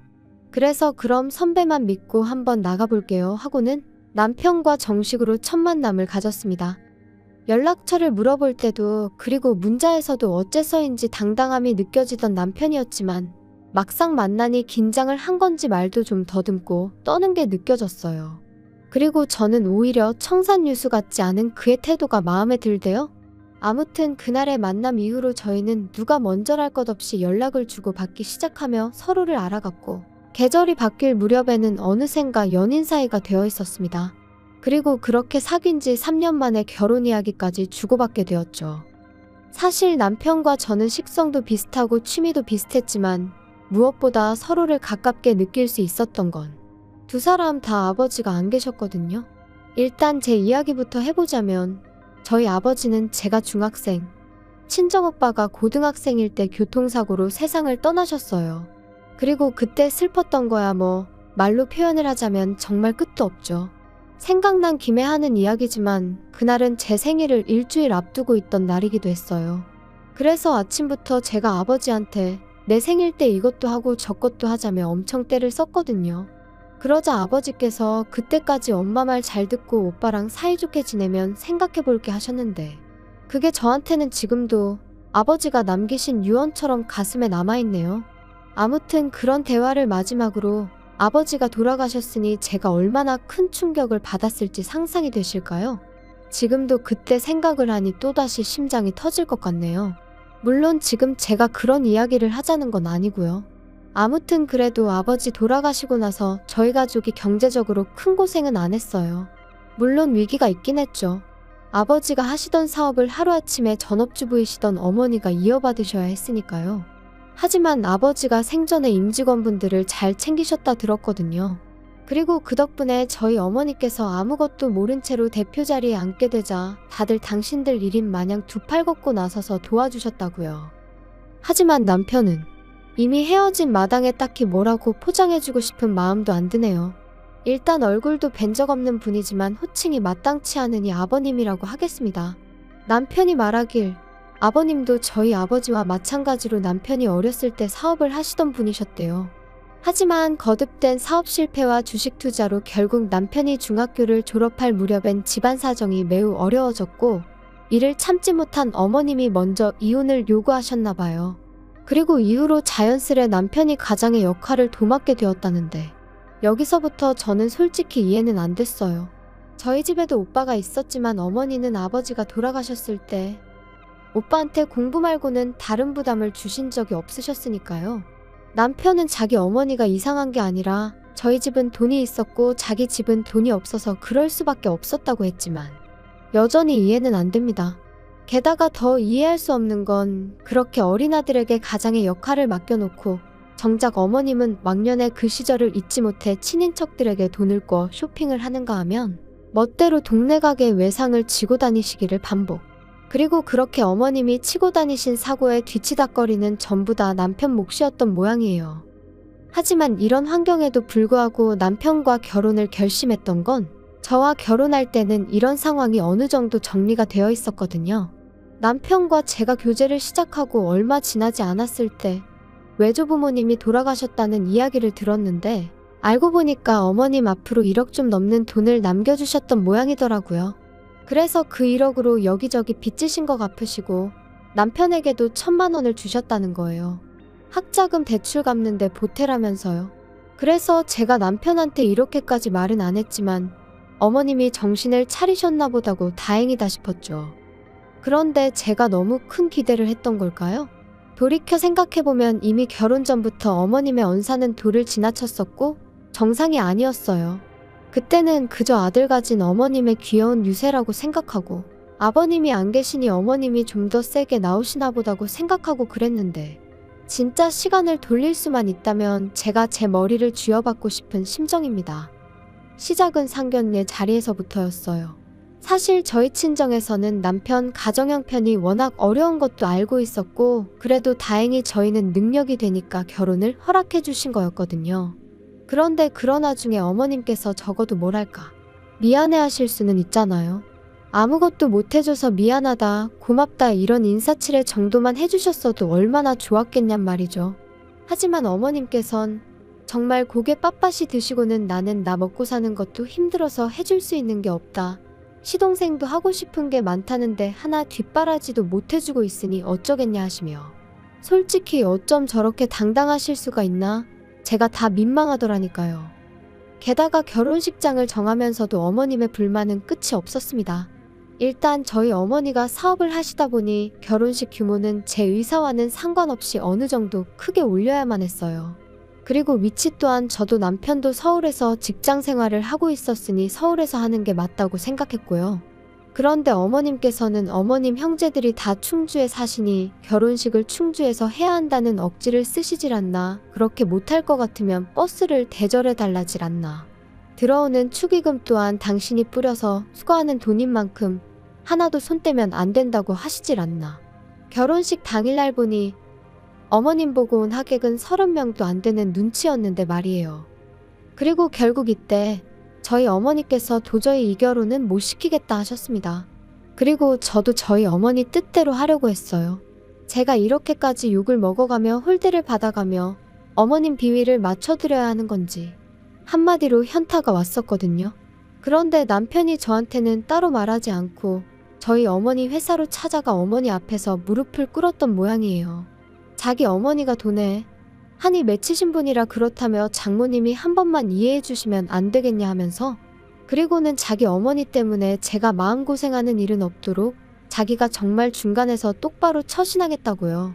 Speaker 2: 그래서 그럼 선배만 믿고 한번 나가볼게요 하고는 남편과 정식으로 첫 만남을 가졌습니다. 연락처를 물어볼 때도 그리고 문자에서도 어째서인지 당당함이 느껴지던 남편이었지만 막상 만나니 긴장을 한 건지 말도 좀 더듬고 떠는 게 느껴졌어요. 그리고 저는 오히려 청산유수 같지 않은 그의 태도가 마음에 들대요. 아무튼 그날의 만남 이후로 저희는 누가 먼저랄 것 없이 연락을 주고받기 시작하며 서로를 알아갔고 계절이 바뀔 무렵에는 어느샌가 연인 사이가 되어 있었습니다. 그리고 그렇게 사귄 지 3년 만에 결혼 이야기까지 주고받게 되었죠. 사실 남편과 저는 식성도 비슷하고 취미도 비슷했지만 무엇보다 서로를 가깝게 느낄 수 있었던 건 두 사람 다 아버지가 안 계셨거든요. 일단 제 이야기부터 해보자면 저희 아버지는 제가 중학생, 친정오빠가 고등학생일 때 교통사고로 세상을 떠나셨어요. 그리고 그때 슬펐던 거야 뭐 말로 표현을 하자면 정말 끝도 없죠. 생각난 김에 하는 이야기지만 그날은 제 생일을 일주일 앞두고 있던 날이기도 했어요. 그래서 아침부터 제가 아버지한테 내 생일 때 이것도 하고 저것도 하자며 엄청 떼를 썼거든요. 그러자 아버지께서 그때까지 엄마 말 잘 듣고 오빠랑 사이좋게 지내면 생각해 볼게 하셨는데 그게 저한테는 지금도 아버지가 남기신 유언처럼 가슴에 남아있네요. 아무튼 그런 대화를 마지막으로 아버지가 돌아가셨으니 제가 얼마나 큰 충격을 받았을지 상상이 되실까요? 지금도 그때 생각을 하니 또다시 심장이 터질 것 같네요. 물론 지금 제가 그런 이야기를 하자는 건 아니고요. 아무튼 그래도 아버지 돌아가시고 나서 저희 가족이 경제적으로 큰 고생은 안 했어요. 물론 위기가 있긴 했죠. 아버지가 하시던 사업을 하루아침에 전업주부이시던 어머니가 이어받으셔야 했으니까요. 하지만 아버지가 생전에 임직원분들을 잘 챙기셨다 들었거든요. 그리고 그 덕분에 저희 어머니께서 아무것도 모른 채로 대표 자리에 앉게 되자 다들 당신들 일인 마냥 두 팔 걷고 나서서 도와주셨다고요. 하지만 남편은 이미 헤어진 마당에 딱히 뭐라고 포장해주고 싶은 마음도 안 드네요. 일단 얼굴도 뵌 적 없는 분이지만 호칭이 마땅치 않으니 아버님이라고 하겠습니다. 남편이 말하길 아버님도 저희 아버지와 마찬가지로 남편이 어렸을 때 사업을 하시던 분이셨대요. 하지만 거듭된 사업 실패와 주식 투자로 결국 남편이 중학교를 졸업할 무렵엔 집안 사정이 매우 어려워졌고 이를 참지 못한 어머님이 먼저 이혼을 요구하셨나 봐요. 그리고 이후로 자연스레 남편이 가장의 역할을 도맡게 되었다는데 여기서부터 저는 솔직히 이해는 안 됐어요. 저희 집에도 오빠가 있었지만 어머니는 아버지가 돌아가셨을 때 오빠한테 공부 말고는 다른 부담을 주신 적이 없으셨으니까요. 남편은 자기 어머니가 이상한 게 아니라 저희 집은 돈이 있었고 자기 집은 돈이 없어서 그럴 수밖에 없었다고 했지만 여전히 이해는 안 됩니다. 게다가 더 이해할 수 없는 건 그렇게 어린아들에게 가장의 역할을 맡겨놓고 정작 어머님은 왕년에 그 시절을 잊지 못해 친인척들에게 돈을 꿔 쇼핑을 하는가 하면 멋대로 동네 가게 외상을 지고 다니시기를 반복. 그리고 그렇게 어머님이 치고 다니신 사고에 뒤치다꺼리는 전부 다 남편 몫이었던 모양이에요. 하지만 이런 환경에도 불구하고 남편과 결혼을 결심했던 건 저와 결혼할 때는 이런 상황이 어느 정도 정리가 되어 있었거든요. 남편과 제가 교제를 시작하고 얼마 지나지 않았을 때 외조부모님이 돌아가셨다는 이야기를 들었는데 알고 보니까 어머님 앞으로 1억 좀 넘는 돈을 남겨주셨던 모양이더라고요. 그래서 그 1억으로 여기저기 빚지신 거 갚으시고 남편에게도 1,000만 원을 주셨다는 거예요. 학자금 대출 갚는데 보태라면서요. 그래서 제가 남편한테 이렇게까지 말은 안 했지만 어머님이 정신을 차리셨나 보다고 다행이다 싶었죠. 그런데 제가 너무 큰 기대를 했던 걸까요? 돌이켜 생각해보면 이미 결혼 전부터 어머님의 언사는 도를 지나쳤었고 정상이 아니었어요. 그때는 그저 아들 가진 어머님의 귀여운 유세라고 생각하고 아버님이 안 계시니 어머님이 좀 더 세게 나오시나 보다고 생각하고 그랬는데 진짜 시간을 돌릴 수만 있다면 제가 제 머리를 쥐어받고 싶은 심정입니다. 시작은 상견례 자리에서부터였어요. 사실 저희 친정에서는 남편 가정 형편이 워낙 어려운 것도 알고 있었고 그래도 다행히 저희는 능력이 되니까 결혼을 허락해 주신 거였거든요. 그런데 그런 와중에 어머님께서 적어도 뭐랄까 미안해 하실 수는 있잖아요. 아무것도 못 해줘서 미안하다, 고맙다 이런 인사치레 정도만 해주셨어도 얼마나 좋았겠냔 말이죠. 하지만 어머님께선 정말 고개 빳빳이 드시고는 나는 나 먹고 사는 것도 힘들어서 해줄 수 있는 게 없다. 시동생도 하고 싶은 게 많다는데 하나 뒷바라지도 못 해주고 있으니 어쩌겠냐 하시며 솔직히 어쩜 저렇게 당당하실 수가 있나? 제가 다 민망하더라니까요. 게다가 결혼식장을 정하면서도 어머님의 불만은 끝이 없었습니다. 일단 저희 어머니가 사업을 하시다 보니 결혼식 규모는 제 의사와는 상관없이 어느 정도 크게 올려야만 했어요. 그리고 위치 또한 저도 남편도 서울에서 직장 생활을 하고 있었으니 서울에서 하는 게 맞다고 생각했고요. 그런데 어머님께서는 어머님 형제들이 다 충주에 사시니 결혼식을 충주에서 해야 한다는 억지를 쓰시질 않나, 그렇게 못할 것 같으면 버스를 대절해 달라질 않나, 들어오는 축의금 또한 당신이 뿌려서 수거하는 돈인 만큼 하나도 손 떼면 안 된다고 하시질 않나. 결혼식 당일날 보니 어머님 보고 온 하객은 30명도 안 되는 눈치였는데 말이에요. 그리고 결국 이때 저희 어머니께서 도저히 이 결혼은 못 시키겠다 하셨습니다. 그리고 저도 저희 어머니 뜻대로 하려고 했어요. 제가 이렇게까지 욕을 먹어가며 홀대를 받아가며 어머님 비위를 맞춰드려야 하는 건지 한마디로 현타가 왔었거든요. 그런데 남편이 저한테는 따로 말하지 않고 저희 어머니 회사로 찾아가 어머니 앞에서 무릎을 꿇었던 모양이에요. 자기 어머니가 돈에 한이 맺히신 분이라 그렇다며 장모님이 한 번만 이해해 주시면 안 되겠냐 하면서, 그리고는 자기 어머니 때문에 제가 마음고생하는 일은 없도록 자기가 정말 중간에서 똑바로 처신하겠다고요.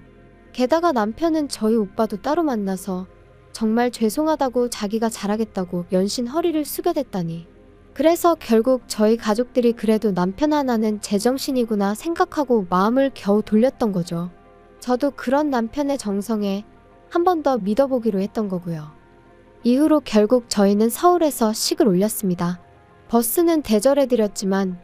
Speaker 2: 게다가 남편은 저희 오빠도 따로 만나서 정말 죄송하다고 자기가 잘하겠다고 연신 허리를 숙여댔다니. 그래서 결국 저희 가족들이 그래도 남편 하나는 제정신이구나 생각하고 마음을 겨우 돌렸던 거죠. 저도 그런 남편의 정성에 한 번 더 믿어보기로 했던 거고요. 이후로 결국 저희는 서울에서 식을 올렸습니다. 버스는 대절해드렸지만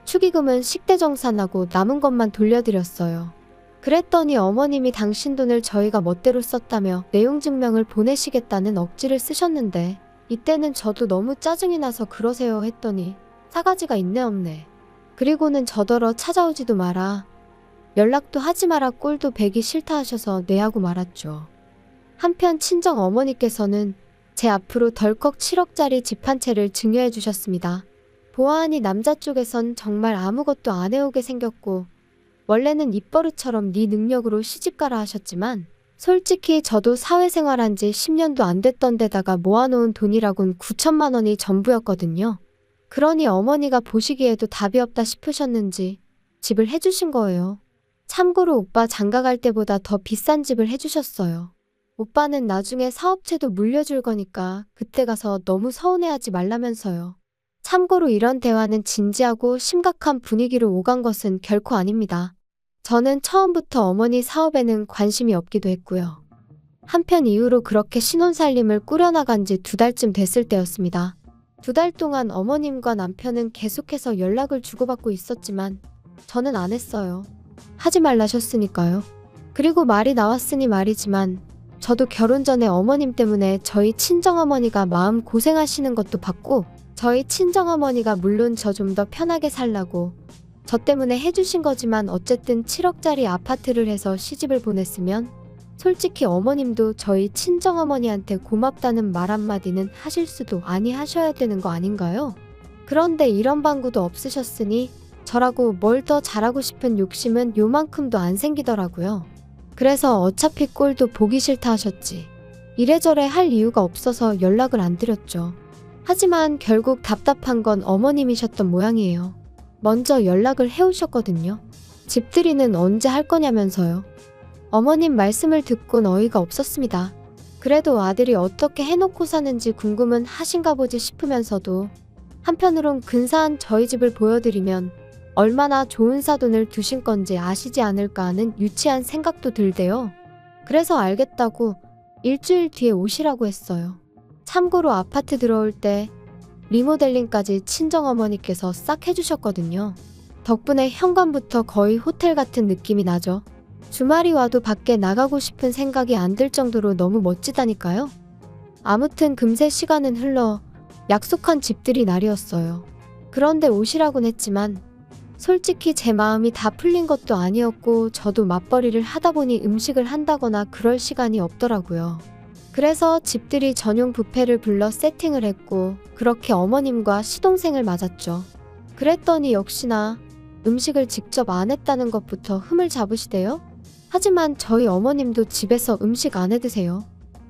Speaker 2: 축의금은 식대정산하고 남은 것만 돌려드렸어요. 그랬더니 어머님이 당신 돈을 저희가 멋대로 썼다며 내용 증명을 보내시겠다는 억지를 쓰셨는데, 이때는 저도 너무 짜증이 나서 그러세요 했더니 사가지가 있네 없네. 그리고는 저더러 찾아오지도 마라, 연락도 하지 마라, 꼴도 배기 싫다 하셔서 내하고 말았죠. 한편 친정 어머니께서는 제 앞으로 덜컥 7억짜리 집 한 채를 증여해 주셨습니다. 보아하니 남자 쪽에선 정말 아무것도 안 해오게 생겼고 원래는 입버릇처럼 네 능력으로 시집가라 하셨지만, 솔직히 저도 사회생활한 지 10년도 안 됐던 데다가 모아놓은 돈이라곤 9천만 원이 전부였거든요. 그러니 어머니가 보시기에도 답이 없다 싶으셨는지 집을 해주신 거예요. 참고로 오빠 장가갈 때보다 더 비싼 집을 해주셨어요. 오빠는 나중에 사업체도 물려줄 거니까 그때 가서 너무 서운해하지 말라면서요. 참고로 이런 대화는 진지하고 심각한 분위기로 오간 것은 결코 아닙니다. 저는 처음부터 어머니 사업에는 관심이 없기도 했고요. 한편 이후로 그렇게 신혼살림을 꾸려나간 지 2달쯤 됐을 때였습니다. 2달 동안 어머님과 남편은 계속해서 연락을 주고받고 있었지만 저는 안 했어요. 하지 말라셨으니까요. 그리고 말이 나왔으니 말이지만 저도 결혼 전에 어머님 때문에 저희 친정어머니가 마음 고생하시는 것도 봤고, 저희 친정어머니가 물론 저 좀 더 편하게 살라고 저 때문에 해주신 거지만 어쨌든 7억짜리 아파트를 해서 시집을 보냈으면 솔직히 어머님도 저희 친정어머니한테 고맙다는 말 한마디는 하실 수도 아니 하셔야 되는 거 아닌가요? 그런데 이런 방구도 없으셨으니 저라고 뭘 더 잘하고 싶은 욕심은 요만큼도 안 생기더라고요. 그래서 어차피 꼴도 보기 싫다 하셨지 이래저래 할 이유가 없어서 연락을 안 드렸죠. 하지만 결국 답답한 건 어머님이셨던 모양이에요. 먼저 연락을 해오셨거든요. 집들이는 언제 할 거냐면서요. 어머님 말씀을 듣곤 어이가 없었습니다. 그래도 아들이 어떻게 해놓고 사는지 궁금은 하신가 보지 싶으면서도 한편으론 근사한 저희 집을 보여드리면 얼마나 좋은 사돈을 두신 건지 아시지 않을까 하는 유치한 생각도 들대요. 그래서 알겠다고 일주일 뒤에 오시라고 했어요. 참고로 아파트 들어올 때 리모델링까지 친정어머니께서 싹 해주셨거든요. 덕분에 현관부터 거의 호텔 같은 느낌이 나죠. 주말이 와도 밖에 나가고 싶은 생각이 안 들 정도로 너무 멋지다니까요. 아무튼 금세 시간은 흘러 약속한 집들이 날이었어요. 그런데 오시라곤 했지만 솔직히 제 마음이 다 풀린 것도 아니었고 저도 맞벌이를 하다 보니 음식을 한다거나 그럴 시간이 없더라고요. 그래서 집들이 전용 뷔페를 불러 세팅을 했고 그렇게 어머님과 시동생을 맞았죠. 그랬더니 역시나 음식을 직접 안 했다는 것부터 흠을 잡으시대요. 하지만 저희 어머님도 집에서 음식 안 해드세요.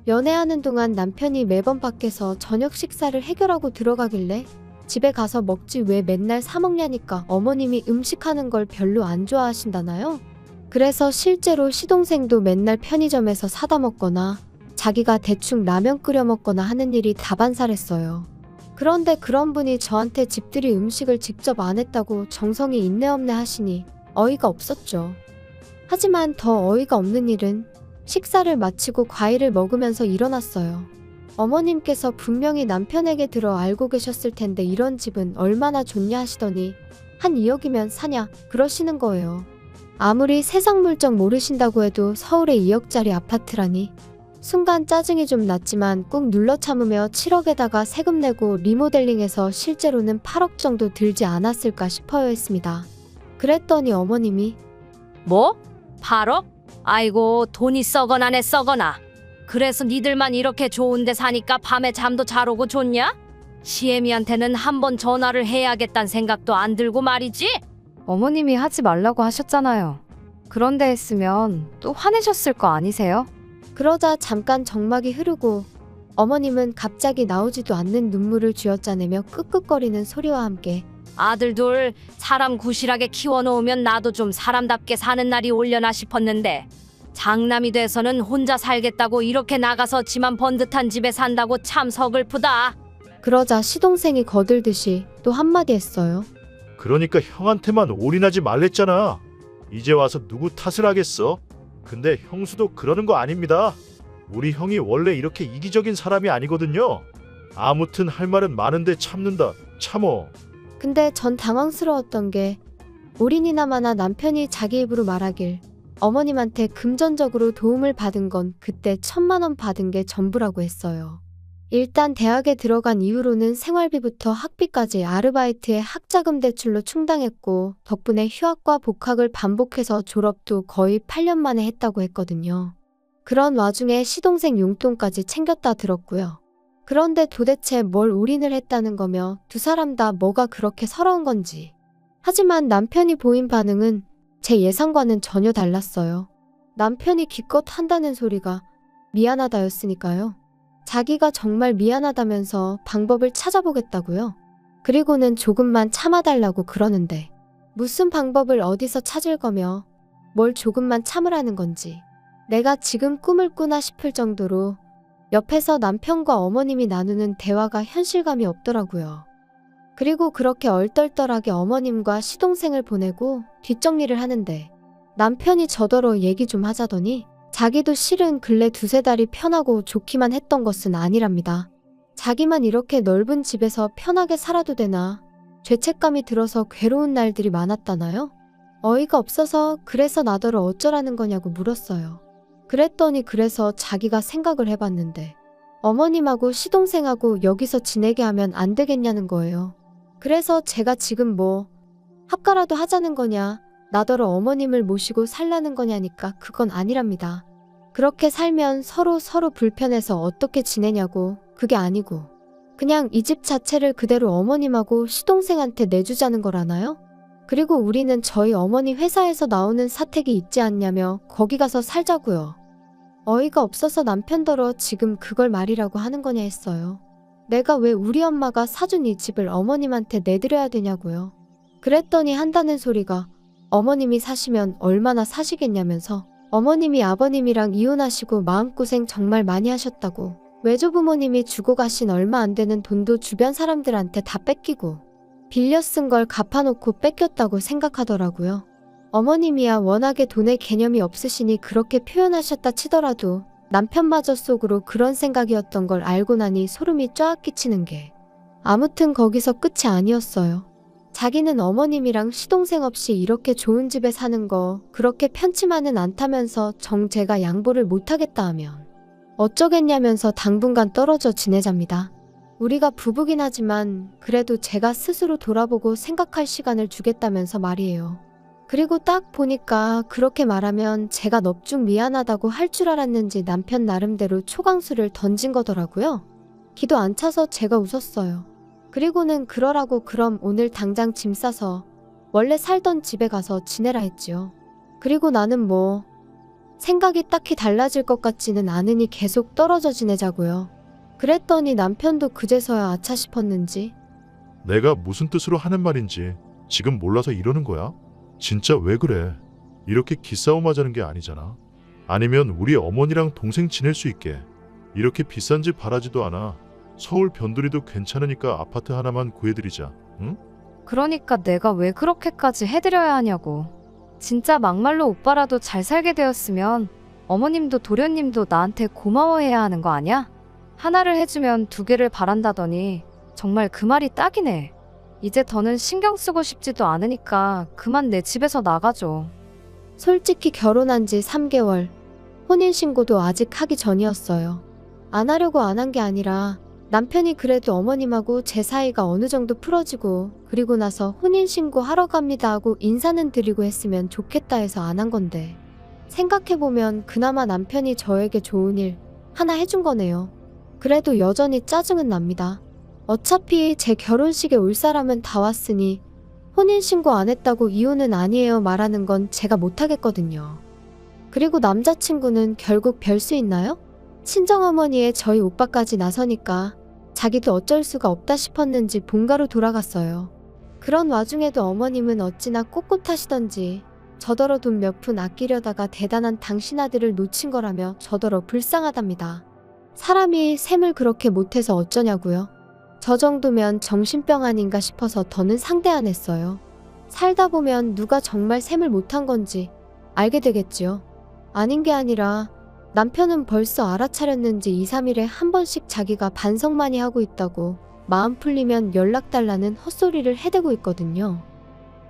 Speaker 2: 연애하는 동안 남편이 매번 밖에서 저녁 식사를 해결하고 들어가길래 집에 가서 먹지 왜 맨날 사 먹냐니까 어머님이 음식하는 걸 별로 안 좋아하신다나요? 그래서 실제로 시동생도 맨날 편의점에서 사다 먹거나 자기가 대충 라면 끓여 먹거나 하는 일이 다반사랬어요. 그런데 그런 분이 저한테 집들이 음식을 직접 안 했다고 정성이 있네 없네 하시니 어이가 없었죠. 하지만 더 어이가 없는 일은 식사를 마치고 과일을 먹으면서 일어났어요. 어머님께서 분명히 남편에게 들어 알고 계셨을 텐데 이런 집은 얼마나 좋냐 하시더니 한 2억이면 사냐 그러시는 거예요. 아무리 세상 물정 모르신다고 해도 서울에 2억짜리 아파트라니 순간 짜증이 좀 났지만 꾹 눌러 참으며 7억에다가 세금 내고 리모델링해서 실제로는 8억 정도 들지 않았을까 싶어요 했습니다. 그랬더니 어머님이
Speaker 5: 뭐? 8억? 아이고 돈이 썩어나네 썩어나. 그래서 니들만 이렇게 좋은데 사니까 밤에 잠도 잘 오고 좋냐? 시애미한테는 한번 전화를 해야겠다는 생각도 안 들고 말이지?
Speaker 4: 어머님이 하지 말라고 하셨잖아요. 그런데 했으면 또 화내셨을 거 아니세요?
Speaker 2: 그러자 잠깐 정막이 흐르고 어머님은 갑자기 나오지도 않는 눈물을 쥐어짜내며 끄끄거리는 소리와 함께
Speaker 5: 아들 둘 사람 구실하게 키워놓으면 나도 좀 사람답게 사는 날이 올려나 싶었는데 장남이 돼서는 혼자 살겠다고 이렇게 나가서 지만 번듯한 집에 산다고 참 서글프다.
Speaker 2: 그러자 시동생이 거들듯이 또 한마디 했어요.
Speaker 3: 그러니까 형한테만 올인하지 말랬잖아. 이제 와서 누구 탓을 하겠어? 근데 형수도 그러는 거 아닙니다. 우리 형이 원래 이렇게 이기적인 사람이 아니거든요. 아무튼 할 말은 많은데 참는다. 참어.
Speaker 2: 근데 전 당황스러웠던 게 올인이나마나 남편이 자기 입으로 말하길 어머님한테 금전적으로 도움을 받은 건 그때 1,000만 원 받은 게 전부라고 했어요. 일단 대학에 들어간 이후로는 생활비부터 학비까지 아르바이트에 학자금 대출로 충당했고 덕분에 휴학과 복학을 반복해서 졸업도 거의 8년 만에 했다고 했거든요. 그런 와중에 시동생 용돈까지 챙겼다 들었고요. 그런데 도대체 뭘 올인을 했다는 거며 두 사람 다 뭐가 그렇게 서러운 건지. 하지만 남편이 보인 반응은 제 예상과는 전혀 달랐어요. 남편이 기껏 한다는 소리가 미안하다였으니까요. 자기가 정말 미안하다면서 방법을 찾아보겠다고요. 그리고는 조금만 참아달라고 그러는데 무슨 방법을 어디서 찾을 거며 뭘 조금만 참으라는 건지 내가 지금 꿈을 꾸나 싶을 정도로 옆에서 남편과 어머님이 나누는 대화가 현실감이 없더라고요. 그리고 그렇게 얼떨떨하게 어머님과 시동생을 보내고 뒷정리를 하는데 남편이 저더러 얘기 좀 하자더니 자기도 실은 근래 두세 달이 편하고 좋기만 했던 것은 아니랍니다. 자기만 이렇게 넓은 집에서 편하게 살아도 되나 죄책감이 들어서 괴로운 날들이 많았다나요? 어이가 없어서 그래서 나더러 어쩌라는 거냐고 물었어요. 그랬더니 그래서 자기가 생각을 해봤는데 어머님하고 시동생하고 여기서 지내게 하면 안 되겠냐는 거예요. 그래서 제가 지금 뭐 합가라도 하자는 거냐 나더러 어머님을 모시고 살라는 거냐니까 그건 아니랍니다. 그렇게 살면 서로 불편해서 어떻게 지내냐고 그게 아니고 그냥 이 집 자체를 그대로 어머님하고 시동생한테 내주자는 거라나요? 그리고 우리는 저희 어머니 회사에서 나오는 사택이 있지 않냐며 거기 가서 살자고요. 어이가 없어서 남편더러 지금 그걸 말이라고 하는 거냐 했어요. 내가 왜 우리 엄마가 사준 이 집을 어머님한테 내드려야 되냐고요. 그랬더니 한다는 소리가 어머님이 사시면 얼마나 사시겠냐면서 어머님이 아버님이랑 이혼하시고 마음고생 정말 많이 하셨다고 외조부모님이 주고 가신 얼마 안 되는 돈도 주변 사람들한테 다 뺏기고 빌려 쓴 걸 갚아놓고 뺏겼다고 생각하더라고요. 어머님이야 워낙에 돈의 개념이 없으시니 그렇게 표현하셨다 치더라도 남편마저 속으로 그런 생각이었던 걸 알고 나니 소름이 쫙 끼치는 게 아무튼 거기서 끝이 아니었어요. 자기는 어머님이랑 시동생 없이 이렇게 좋은 집에 사는 거 그렇게 편치만은 않다면서 제가 양보를 못하겠다 하면 어쩌겠냐면서 당분간 떨어져 지내잡니다. 우리가 부부긴 하지만 그래도 제가 스스로 돌아보고 생각할 시간을 주겠다면서 말이에요. 그리고 딱 보니까 그렇게 말하면 제가 넙죽 미안하다고 할 줄 알았는지 남편 나름대로 초강수를 던진 거더라고요. 기도 안 차서 제가 웃었어요. 그리고는 그러라고 그럼 오늘 당장 짐 싸서 원래 살던 집에 가서 지내라 했지요. 그리고 나는 뭐 생각이 딱히 달라질 것 같지는 않으니 계속 떨어져 지내자고요. 그랬더니 남편도 그제서야 아차 싶었는지
Speaker 3: 내가 무슨 뜻으로 하는 말인지 지금 몰라서 이러는 거야? 진짜 왜 그래? 이렇게 기싸움 하자는 게 아니잖아. 아니면 우리 어머니랑 동생 지낼 수 있게 이렇게 비싼 집 바라지도 않아. 서울 변두리도 괜찮으니까 아파트 하나만 구해드리자. 응?
Speaker 4: 그러니까 내가 왜 그렇게까지 해드려야 하냐고. 진짜 막말로 오빠라도 잘 살게 되었으면 어머님도 도련님도 나한테 고마워해야 하는 거 아냐? 하나를 해주면 두 개를 바란다더니 정말 그 말이 딱이네. 이제 더는 신경 쓰고 싶지도 않으니까 그만 내 집에서 나가줘.
Speaker 2: 솔직히 결혼한 지 3개월 혼인신고도 아직 하기 전이었어요. 안 하려고 안 한 게 아니라 남편이 그래도 어머님하고 제 사이가 어느 정도 풀어지고 그리고 나서 혼인신고 하러 갑니다 하고 인사는 드리고 했으면 좋겠다 해서 안 한 건데 생각해보면 그나마 남편이 저에게 좋은 일 하나 해준 거네요. 그래도 여전히 짜증은 납니다. 어차피 제 결혼식에 올 사람은 다 왔으니 혼인신고 안 했다고 이혼은 아니에요 말하는 건 제가 못하겠거든요. 그리고 남자친구는 결국 별 수 있나요? 친정어머니의 저희 오빠까지 나서니까 자기도 어쩔 수가 없다 싶었는지 본가로 돌아갔어요. 그런 와중에도 어머님은 어찌나 꼿꼿하시던지 저더러 돈 몇 푼 아끼려다가 대단한 당신 아들을 놓친 거라며 저더러 불쌍하답니다. 사람이 셈을 그렇게 못해서 어쩌냐고요. 저 정도면 정신병 아닌가 싶어서 더는 상대 안 했어요. 살다 보면 누가 정말 셈을 못한 건지 알게 되겠지요. 아닌 게 아니라 남편은 벌써 알아차렸는지 2, 3일에 한 번씩 자기가 반성 많이 하고 있다고 마음 풀리면 연락 달라는 헛소리를 해대고 있거든요.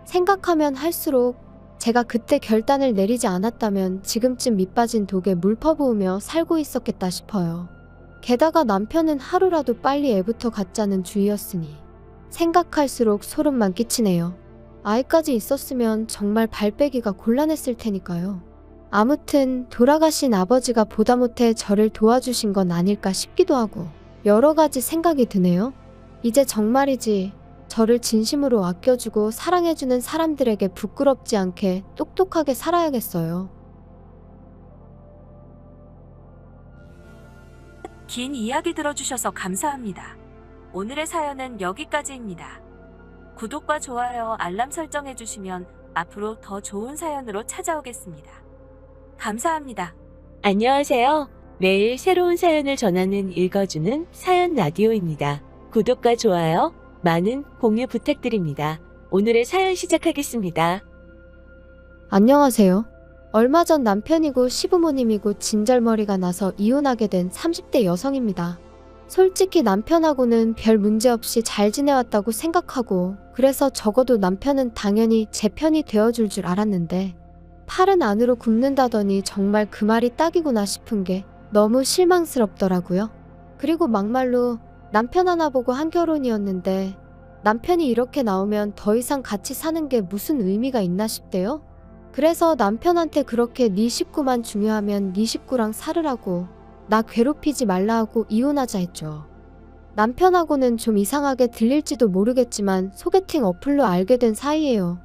Speaker 2: 생각하면 할수록 제가 그때 결단을 내리지 않았다면 지금쯤 밑빠진 독에 물 퍼부으며 살고 있었겠다 싶어요. 게다가 남편은 하루라도 빨리 애부터 갖자는 주의였으니 생각할수록 소름만 끼치네요. 아이까지 있었으면 정말 발 빼기가 곤란했을 테니까요. 아무튼 돌아가신 아버지가 보다 못해 저를 도와주신 건 아닐까 싶기도 하고 여러 가지 생각이 드네요. 이제 정말이지 저를 진심으로 아껴주고 사랑해주는 사람들에게 부끄럽지 않게 똑똑하게 살아야겠어요.
Speaker 1: 긴 이야기 들어주셔서 감사합니다. 오늘의 사연은 여기까지입니다. 구독과 좋아요, 알람 설정해주시면 앞으로 더 좋은 사연으로 찾아오겠습니다. 감사합니다. 안녕하세요. 매일 새로운 사연을 전하는 읽어주는 사연 라디오입니다. 구독과 좋아요, 많은 공유 부탁드립니다. 오늘의 사연 시작하겠습니다.
Speaker 2: 안녕하세요. 얼마 전 남편이고 시부모님이고 진절머리가 나서 이혼하게 된 30대 여성입니다. 솔직히 남편하고는 별 문제 없이 잘 지내왔다고 생각하고 그래서 적어도 남편은 당연히 제 편이 되어줄 줄 알았는데 팔은 안으로 굽는다더니 정말 그 말이 딱이구나 싶은 게 너무 실망스럽더라고요. 그리고 막말로 남편 하나 보고 한 결혼이었는데 남편이 이렇게 나오면 더 이상 같이 사는 게 무슨 의미가 있나 싶대요. 그래서 남편한테 그렇게 네 식구만 중요하면 네 식구랑 살으라고 나 괴롭히지 말라 하고 이혼하자 했죠. 남편하고는 좀 이상하게 들릴지도 모르겠지만 소개팅 어플로 알게 된 사이예요.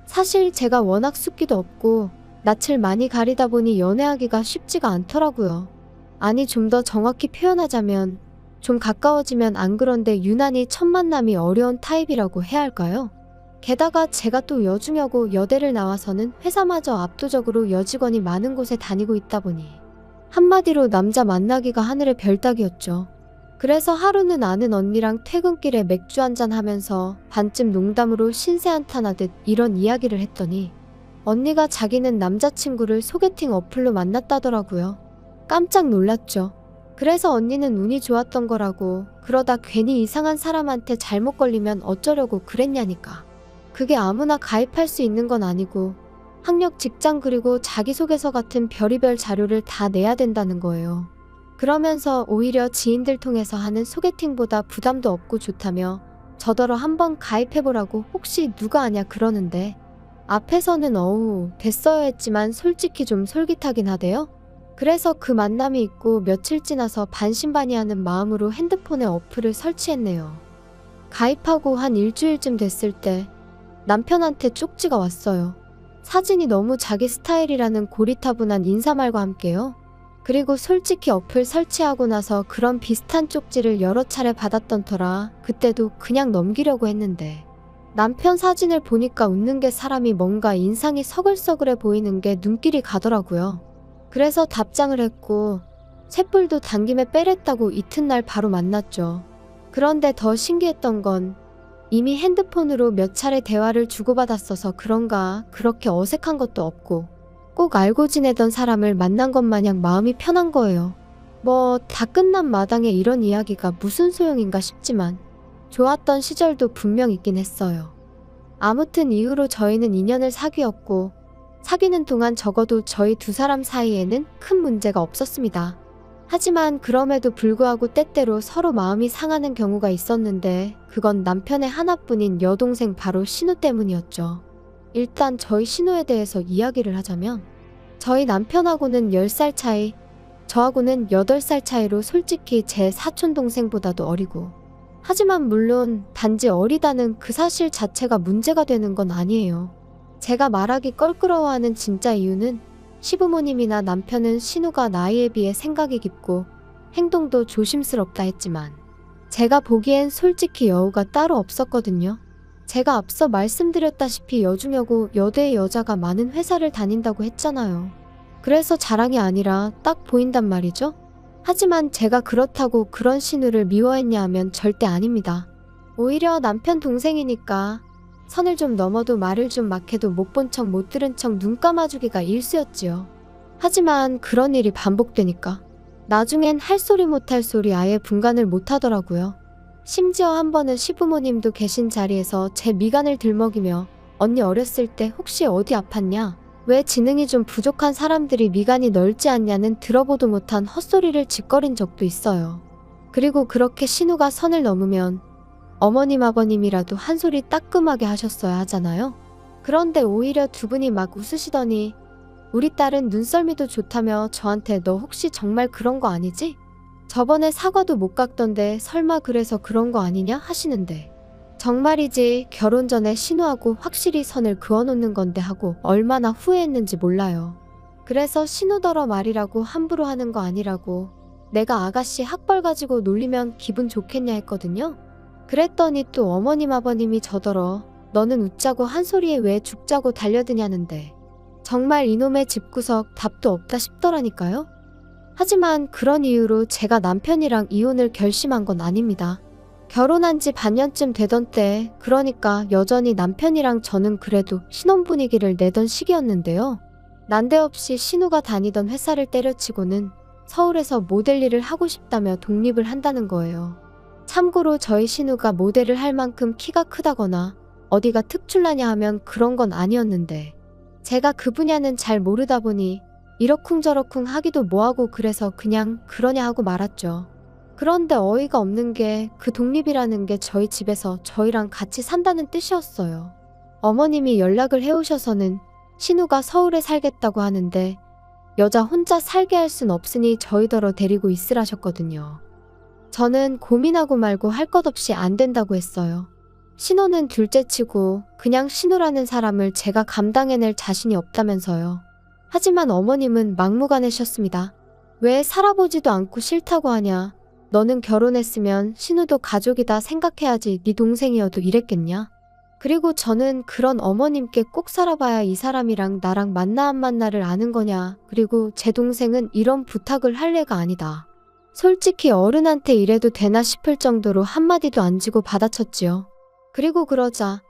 Speaker 2: 사실 제가 워낙 숫기도 없고 낯을 많이 가리다 보니 연애하기가 쉽지가 않더라고요. 아니 좀 더 정확히 표현하자면 좀 가까워지면 안 그런데 유난히 첫 만남이 어려운 타입이라고 해야 할까요? 게다가 제가 또 여중여고 여대를 나와서는 회사마저 압도적으로 여직원이 많은 곳에 다니고 있다 보니 한마디로 남자 만나기가 하늘의 별 따기였죠. 그래서 하루는 아는 언니랑 퇴근길에 맥주 한잔 하면서 반쯤 농담으로 신세 한탄하듯 이런 이야기를 했더니 언니가 자기는 남자친구를 소개팅 어플로 만났다더라고요. 깜짝 놀랐죠. 그래서 언니는 운이 좋았던 거라고 그러다 괜히 이상한 사람한테 잘못 걸리면 어쩌려고 그랬냐니까. 그게 아무나 가입할 수 있는 건 아니고 학력, 직장 그리고 자기소개서 같은 별의별 자료를 다 내야 된다는 거예요. 그러면서 오히려 지인들 통해서 하는 소개팅보다 부담도 없고 좋다며 저더러 한번 가입해보라고 혹시 누가 아냐 그러는데 앞에서는 어우 됐어요 했지만 솔직히 좀 솔깃하긴 하대요. 그래서 그 만남이 있고 며칠 지나서 반신반의하는 마음으로 핸드폰에 어플을 설치했네요. 가입하고 한 일주일쯤 됐을 때 남편한테 쪽지가 왔어요. 사진이 너무 자기 스타일이라는 고리타분한 인사말과 함께요. 그리고 솔직히 어플 설치하고 나서 그런 비슷한 쪽지를 여러 차례 받았던 터라 그때도 그냥 넘기려고 했는데 남편 사진을 보니까 웃는 게 사람이 뭔가 인상이 서글서글해 보이는 게 눈길이 가더라고요. 그래서 답장을 했고 쇳불도 당김에 빼랬다고 이튿날 바로 만났죠. 그런데 더 신기했던 건 이미 핸드폰으로 몇 차례 대화를 주고받았어서 그런가 그렇게 어색한 것도 없고 꼭 알고 지내던 사람을 만난 것 마냥 마음이 편한 거예요. 뭐 다 끝난 마당에 이런 이야기가 무슨 소용인가 싶지만 좋았던 시절도 분명 있긴 했어요. 아무튼 이후로 저희는 2년을 사귀었고 사귀는 동안 적어도 저희 두 사람 사이에는 큰 문제가 없었습니다. 하지만 그럼에도 불구하고 때때로 서로 마음이 상하는 경우가 있었는데 그건 남편의 하나뿐인 여동생 바로 신우 때문이었죠. 일단 저희 신우에 대해서 이야기를 하자면 저희 남편하고는 10살 차이, 저하고는 8살 차이로 솔직히 제 사촌동생보다도 어리고, 하지만 물론 단지 어리다는 그 사실 자체가 문제가 되는 건 아니에요. 제가 말하기 껄끄러워하는 진짜 이유는 시부모님이나 남편은 신우가 나이에 비해 생각이 깊고 행동도 조심스럽다 했지만 제가 보기엔 솔직히 여우가 따로 없었거든요. 제가 앞서 말씀드렸다시피 여중여고 여대의 여자가 많은 회사를 다닌다고 했잖아요. 그래서 자랑이 아니라 딱 보인단 말이죠. 하지만 제가 그렇다고 그런 신우를 미워했냐 하면 절대 아닙니다. 오히려 남편 동생이니까 선을 좀 넘어도 말을 좀 막 해도 못 본 척 못 들은 척 눈 감아주기가 일쑤였지요. 하지만 그런 일이 반복되니까 나중엔 할 소리 못할 소리 아예 분간을 못하더라고요. 심지어 한 번은 시부모님도 계신 자리에서 제 미간을 들먹이며 언니 어렸을 때 혹시 어디 아팠냐? 왜 지능이 좀 부족한 사람들이 미간이 넓지 않냐는 들어보도 못한 헛소리를 짓거린 적도 있어요. 그리고 그렇게 신우가 선을 넘으면 어머님 아버님이라도 한 소리 따끔하게 하셨어야 하잖아요. 그런데 오히려 두 분이 막 웃으시더니 우리 딸은 눈썰미도 좋다며 저한테 너 혹시 정말 그런 거 아니지? 저번에 사과도 못 깎던데 설마 그래서 그런 거 아니냐 하시는데 정말이지 결혼 전에 신우하고 확실히 선을 그어놓는 건데 하고 얼마나 후회했는지 몰라요. 그래서 신우더러 말이라고 함부로 하는 거 아니라고 내가 아가씨 학벌 가지고 놀리면 기분 좋겠냐 했거든요. 그랬더니 또 어머님 아버님이 저더러 너는 웃자고 한 소리에 왜 죽자고 달려드냐는데 정말 이놈의 집구석 답도 없다 싶더라니까요. 하지만 그런 이유로 제가 남편이랑 이혼을 결심한 건 아닙니다. 결혼한 지 반년쯤 되던 때, 그러니까 여전히 남편이랑 저는 그래도 신혼 분위기를 내던 시기였는데요. 난데없이 신우가 다니던 회사를 때려치고는 서울에서 모델 일을 하고 싶다며 독립을 한다는 거예요. 참고로 저희 신우가 모델을 할 만큼 키가 크다거나 어디가 특출나냐 하면 그런 건 아니었는데 제가 그 분야는 잘 모르다 보니 이러쿵저러쿵 하기도 뭐하고 그래서 그냥 그러냐 하고 말았죠. 그런데 어이가 없는 게 그 독립이라는 게 저희 집에서 저희랑 같이 산다는 뜻이었어요. 어머님이 연락을 해오셔서는 신우가 서울에 살겠다고 하는데 여자 혼자 살게 할 순 없으니 저희더러 데리고 있으라셨거든요. 저는 고민하고 말고 할 것 없이 안 된다고 했어요. 신우는 둘째치고 그냥 신우라는 사람을 제가 감당해낼 자신이 없다면서요. 하지만 어머님은 막무가내셨습니다. 왜 살아보지도 않고 싫다고 하냐. 너는 결혼했으면 신우도 가족이다 생각해야지 네 동생이어도 이랬겠냐. 그리고 저는 그런 어머님께 꼭 살아봐야 이 사람이랑 나랑 만나 안 만나를 아는 거냐. 그리고 제 동생은 이런 부탁을 할 애가 아니다. 솔직히 어른한테 이래도 되나 싶을 정도로 한마디도 안 지고 받아쳤지요. 그리고 그러자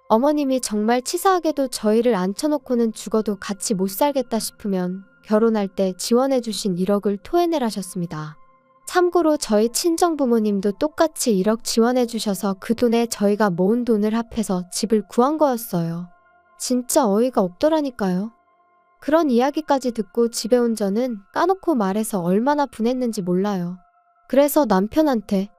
Speaker 2: 어머님이 정말 치사하게도 저희를 앉혀놓고는 죽어도 같이 못 살겠다 싶으면 결혼할 때 지원해주신 1억을 토해내라셨습니다. 참고로 저희 친정부모님도 똑같이 1억 지원해주셔서 그 돈에 저희가 모은 돈을 합해서 집을 구한 거였어요. 진짜 어이가 없더라니까요. 그런 이야기까지 듣고 집에 온 저는 까놓고 말해서 얼마나 분했는지 몰라요. 그래서 남편한테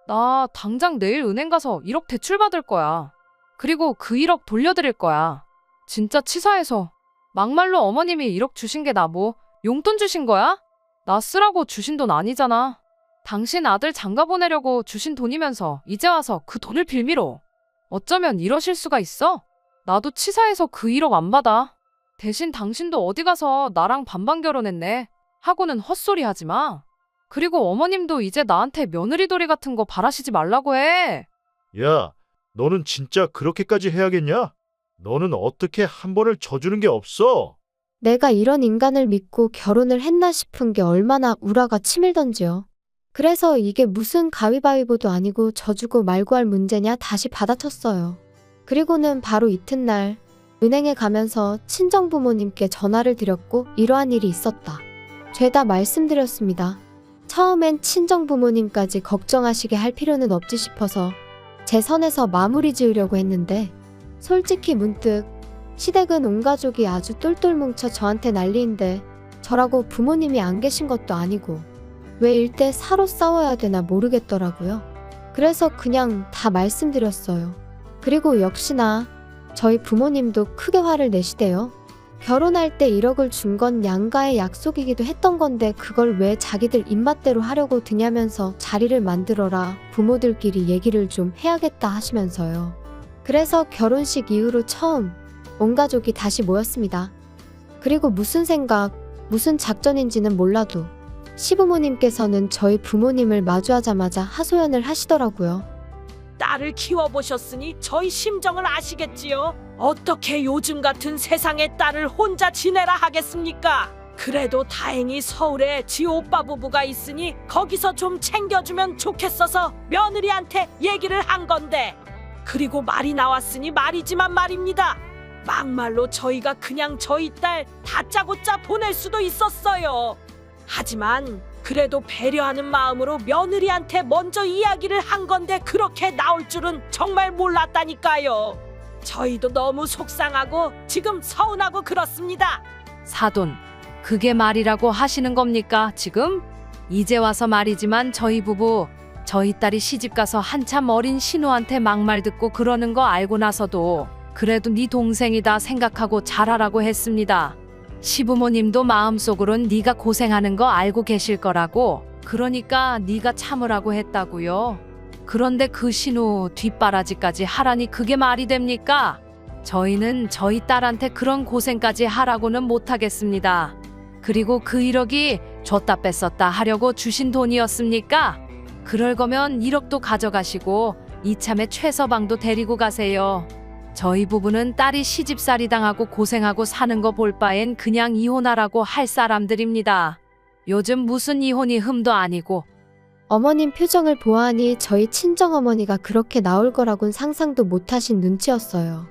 Speaker 4: 나 당장 내일 은행 가서 1억 대출 받을 거야. 그리고 그 1억 돌려드릴 거야. 진짜 치사해서. 막말로 어머님이 1억 주신 게 나 뭐 용돈 주신 거야? 나 쓰라고 주신 돈 아니잖아. 당신 아들 장가 보내려고 주신 돈이면서 이제 와서 그 돈을 빌미로. 어쩌면 이러실 수가 있어? 나도 치사해서 그 1억 안 받아. 대신 당신도 어디 가서 나랑 반반 결혼했네 하고는 헛소리 하지 마. 그리고 어머님도 이제 나한테 며느리돌이 같은 거 바라시지 말라고 해.
Speaker 3: 야, 너는 진짜 그렇게까지 해야겠냐? 너는 어떻게 한 번을 져주는 게 없어?
Speaker 2: 내가 이런 인간을 믿고 결혼을 했나 싶은 게 얼마나 우라가 치밀던지요. 그래서 이게 무슨 가위바위보도 아니고 져주고 말고 할 문제냐 다시 받아쳤어요. 그리고는 바로 이튿날 은행에 가면서 친정부모님께 전화를 드렸고 이러한 일이 있었다. 죄다 말씀드렸습니다. 처음엔 친정부모님까지 걱정하시게 할 필요는 없지 싶어서 제 선에서 마무리 지으려고 했는데 솔직히 문득 시댁은 온 가족이 아주 똘똘 뭉쳐 저한테 난리인데 저라고 부모님이 안 계신 것도 아니고 왜 일대 사로 싸워야 되나 모르겠더라고요. 그래서 그냥 다 말씀드렸어요. 그리고 역시나 저희 부모님도 크게 화를 내시대요. 결혼할 때 1억을 준 건 양가의 약속이기도 했던 건데 그걸 왜 자기들 입맛대로 하려고 드냐면서 자리를 만들어라, 부모들끼리 얘기를 좀 해야겠다 하시면서요. 그래서 결혼식 이후로 처음 온 가족이 다시 모였습니다. 그리고 무슨 생각, 무슨 작전인지는 몰라도 시부모님께서는 저희 부모님을 마주하자마자 하소연을 하시더라고요.
Speaker 6: 딸을 키워보셨으니 저희 심정을 아시겠지요? 어떻게 요즘 같은 세상에 딸을 혼자 지내라 하겠습니까? 그래도 다행히 서울에 지 오빠 부부가 있으니 거기서 좀 챙겨주면 좋겠어서 며느리한테 얘기를 한 건데, 그리고 말이 나왔으니 말이지만 말입니다. 막말로 저희가 그냥 저희 딸 다짜고짜 보낼 수도 있었어요. 하지만 그래도 배려하는 마음으로 며느리한테 먼저 이야기를 한 건데 그렇게 나올 줄은 정말 몰랐다니까요. 저희도 너무 속상하고 지금 서운하고 그렇습니다.
Speaker 4: 사돈, 그게 말이라고 하시는 겁니까, 지금? 이제 와서 말이지만 저희 부부, 저희 딸이 시집가서 한참 어린 신우한테 막말 듣고 그러는 거 알고 나서도 그래도 네 동생이다 생각하고 잘하라고 했습니다. 시부모님도 마음속으론 네가 고생하는 거 알고 계실 거라고, 그러니까 네가 참으라고 했다고요. 그런데 그 신우 뒷바라지까지 하라니 그게 말이 됩니까? 저희는 저희 딸한테 그런 고생까지 하라고는 못하겠습니다. 그리고 그 1억이 줬다 뺐었다 하려고 주신 돈이었습니까? 그럴 거면 1억도 가져가시고 이참에 최서방도 데리고 가세요. 저희 부부는 딸이 시집살이 당하고 고생하고 사는 거 볼 바엔 그냥 이혼하라고 할 사람들입니다. 요즘 무슨 이혼이 흠도 아니고.
Speaker 2: 어머님 표정을 보아하니 저희 친정어머니가 그렇게 나올 거라곤 상상도 못하신 눈치였어요.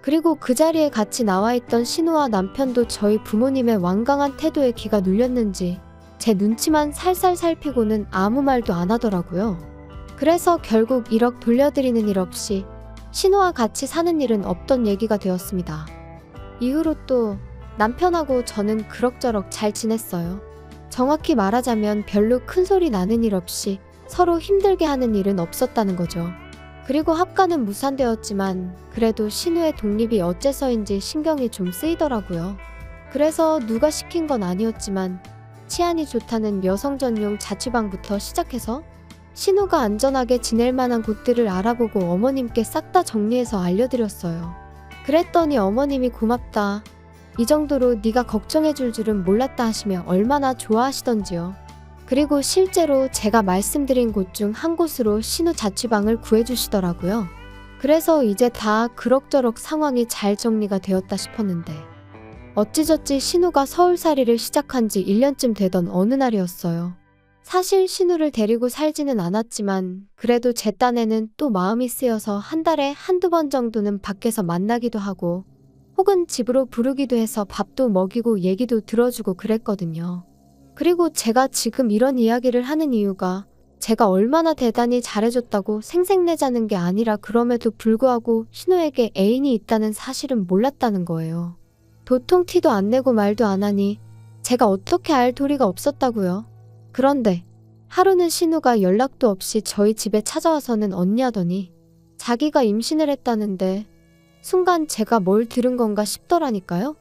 Speaker 2: 그리고 그 자리에 같이 나와 있던 신우와 남편도 저희 부모님의 완강한 태도에 귀가 눌렸는지 제 눈치만 살살 살피고는 아무 말도 안 하더라고요. 그래서 결국 1억 돌려드리는 일 없이 신우와 같이 사는 일은 없던 얘기가 되었습니다. 이후로 또 남편하고 저는 그럭저럭 잘 지냈어요. 정확히 말하자면 별로 큰 소리 나는 일 없이 서로 힘들게 하는 일은 없었다는 거죠. 그리고 합가는 무산되었지만 그래도 신우의 독립이 어째서인지 신경이 좀 쓰이더라고요. 그래서 누가 시킨 건 아니었지만 치안이 좋다는 여성 전용 자취방부터 시작해서 신우가 안전하게 지낼 만한 곳들을 알아보고 어머님께 싹 다 정리해서 알려드렸어요. 그랬더니 어머님이 고맙다, 이 정도로 네가 걱정해줄 줄은 몰랐다 하시며 얼마나 좋아하시던지요. 그리고 실제로 제가 말씀드린 곳 중 한 곳으로 신우 자취방을 구해주시더라고요. 그래서 이제 다 그럭저럭 상황이 잘 정리가 되었다 싶었는데 어찌저찌 신우가 서울살이를 시작한 지 1년쯤 되던 어느 날이었어요. 사실 신우를 데리고 살지는 않았지만 그래도 제 딴에는 또 마음이 쓰여서 한 달에 한두 번 정도는 밖에서 만나기도 하고 혹은 집으로 부르기도 해서 밥도 먹이고 얘기도 들어주고 그랬거든요. 그리고 제가 지금 이런 이야기를 하는 이유가 제가 얼마나 대단히 잘해줬다고 생색내자는 게 아니라 그럼에도 불구하고 신우에게 애인이 있다는 사실은 몰랐다는 거예요. 도통 티도 안 내고 말도 안 하니 제가 어떻게 알 도리가 없었다고요. 그런데 하루는 신우가 연락도 없이 저희 집에 찾아와서는 언니 하더니 자기가 임신을 했다는데 순간 제가 뭘 들은 건가 싶더라니까요.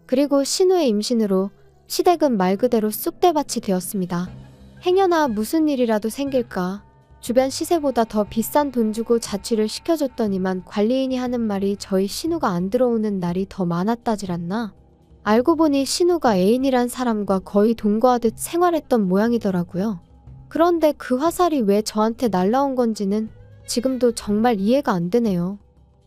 Speaker 2: 그리고 신우의 임신으로 시댁은 말 그대로 쑥대밭이 되었습니다. 행여나 무슨 일이라도 생길까 주변 시세보다 더 비싼 돈 주고 자취를 시켜줬더니만 관리인이 하는 말이 저희 신우가 안 들어오는 날이 더 많았다질 않나. 알고 보니 신우가 애인이란 사람과 거의 동거하듯 생활했던 모양이더라고요. 그런데 그 화살이 왜 저한테 날라온 건지는 지금도 정말 이해가 안 되네요.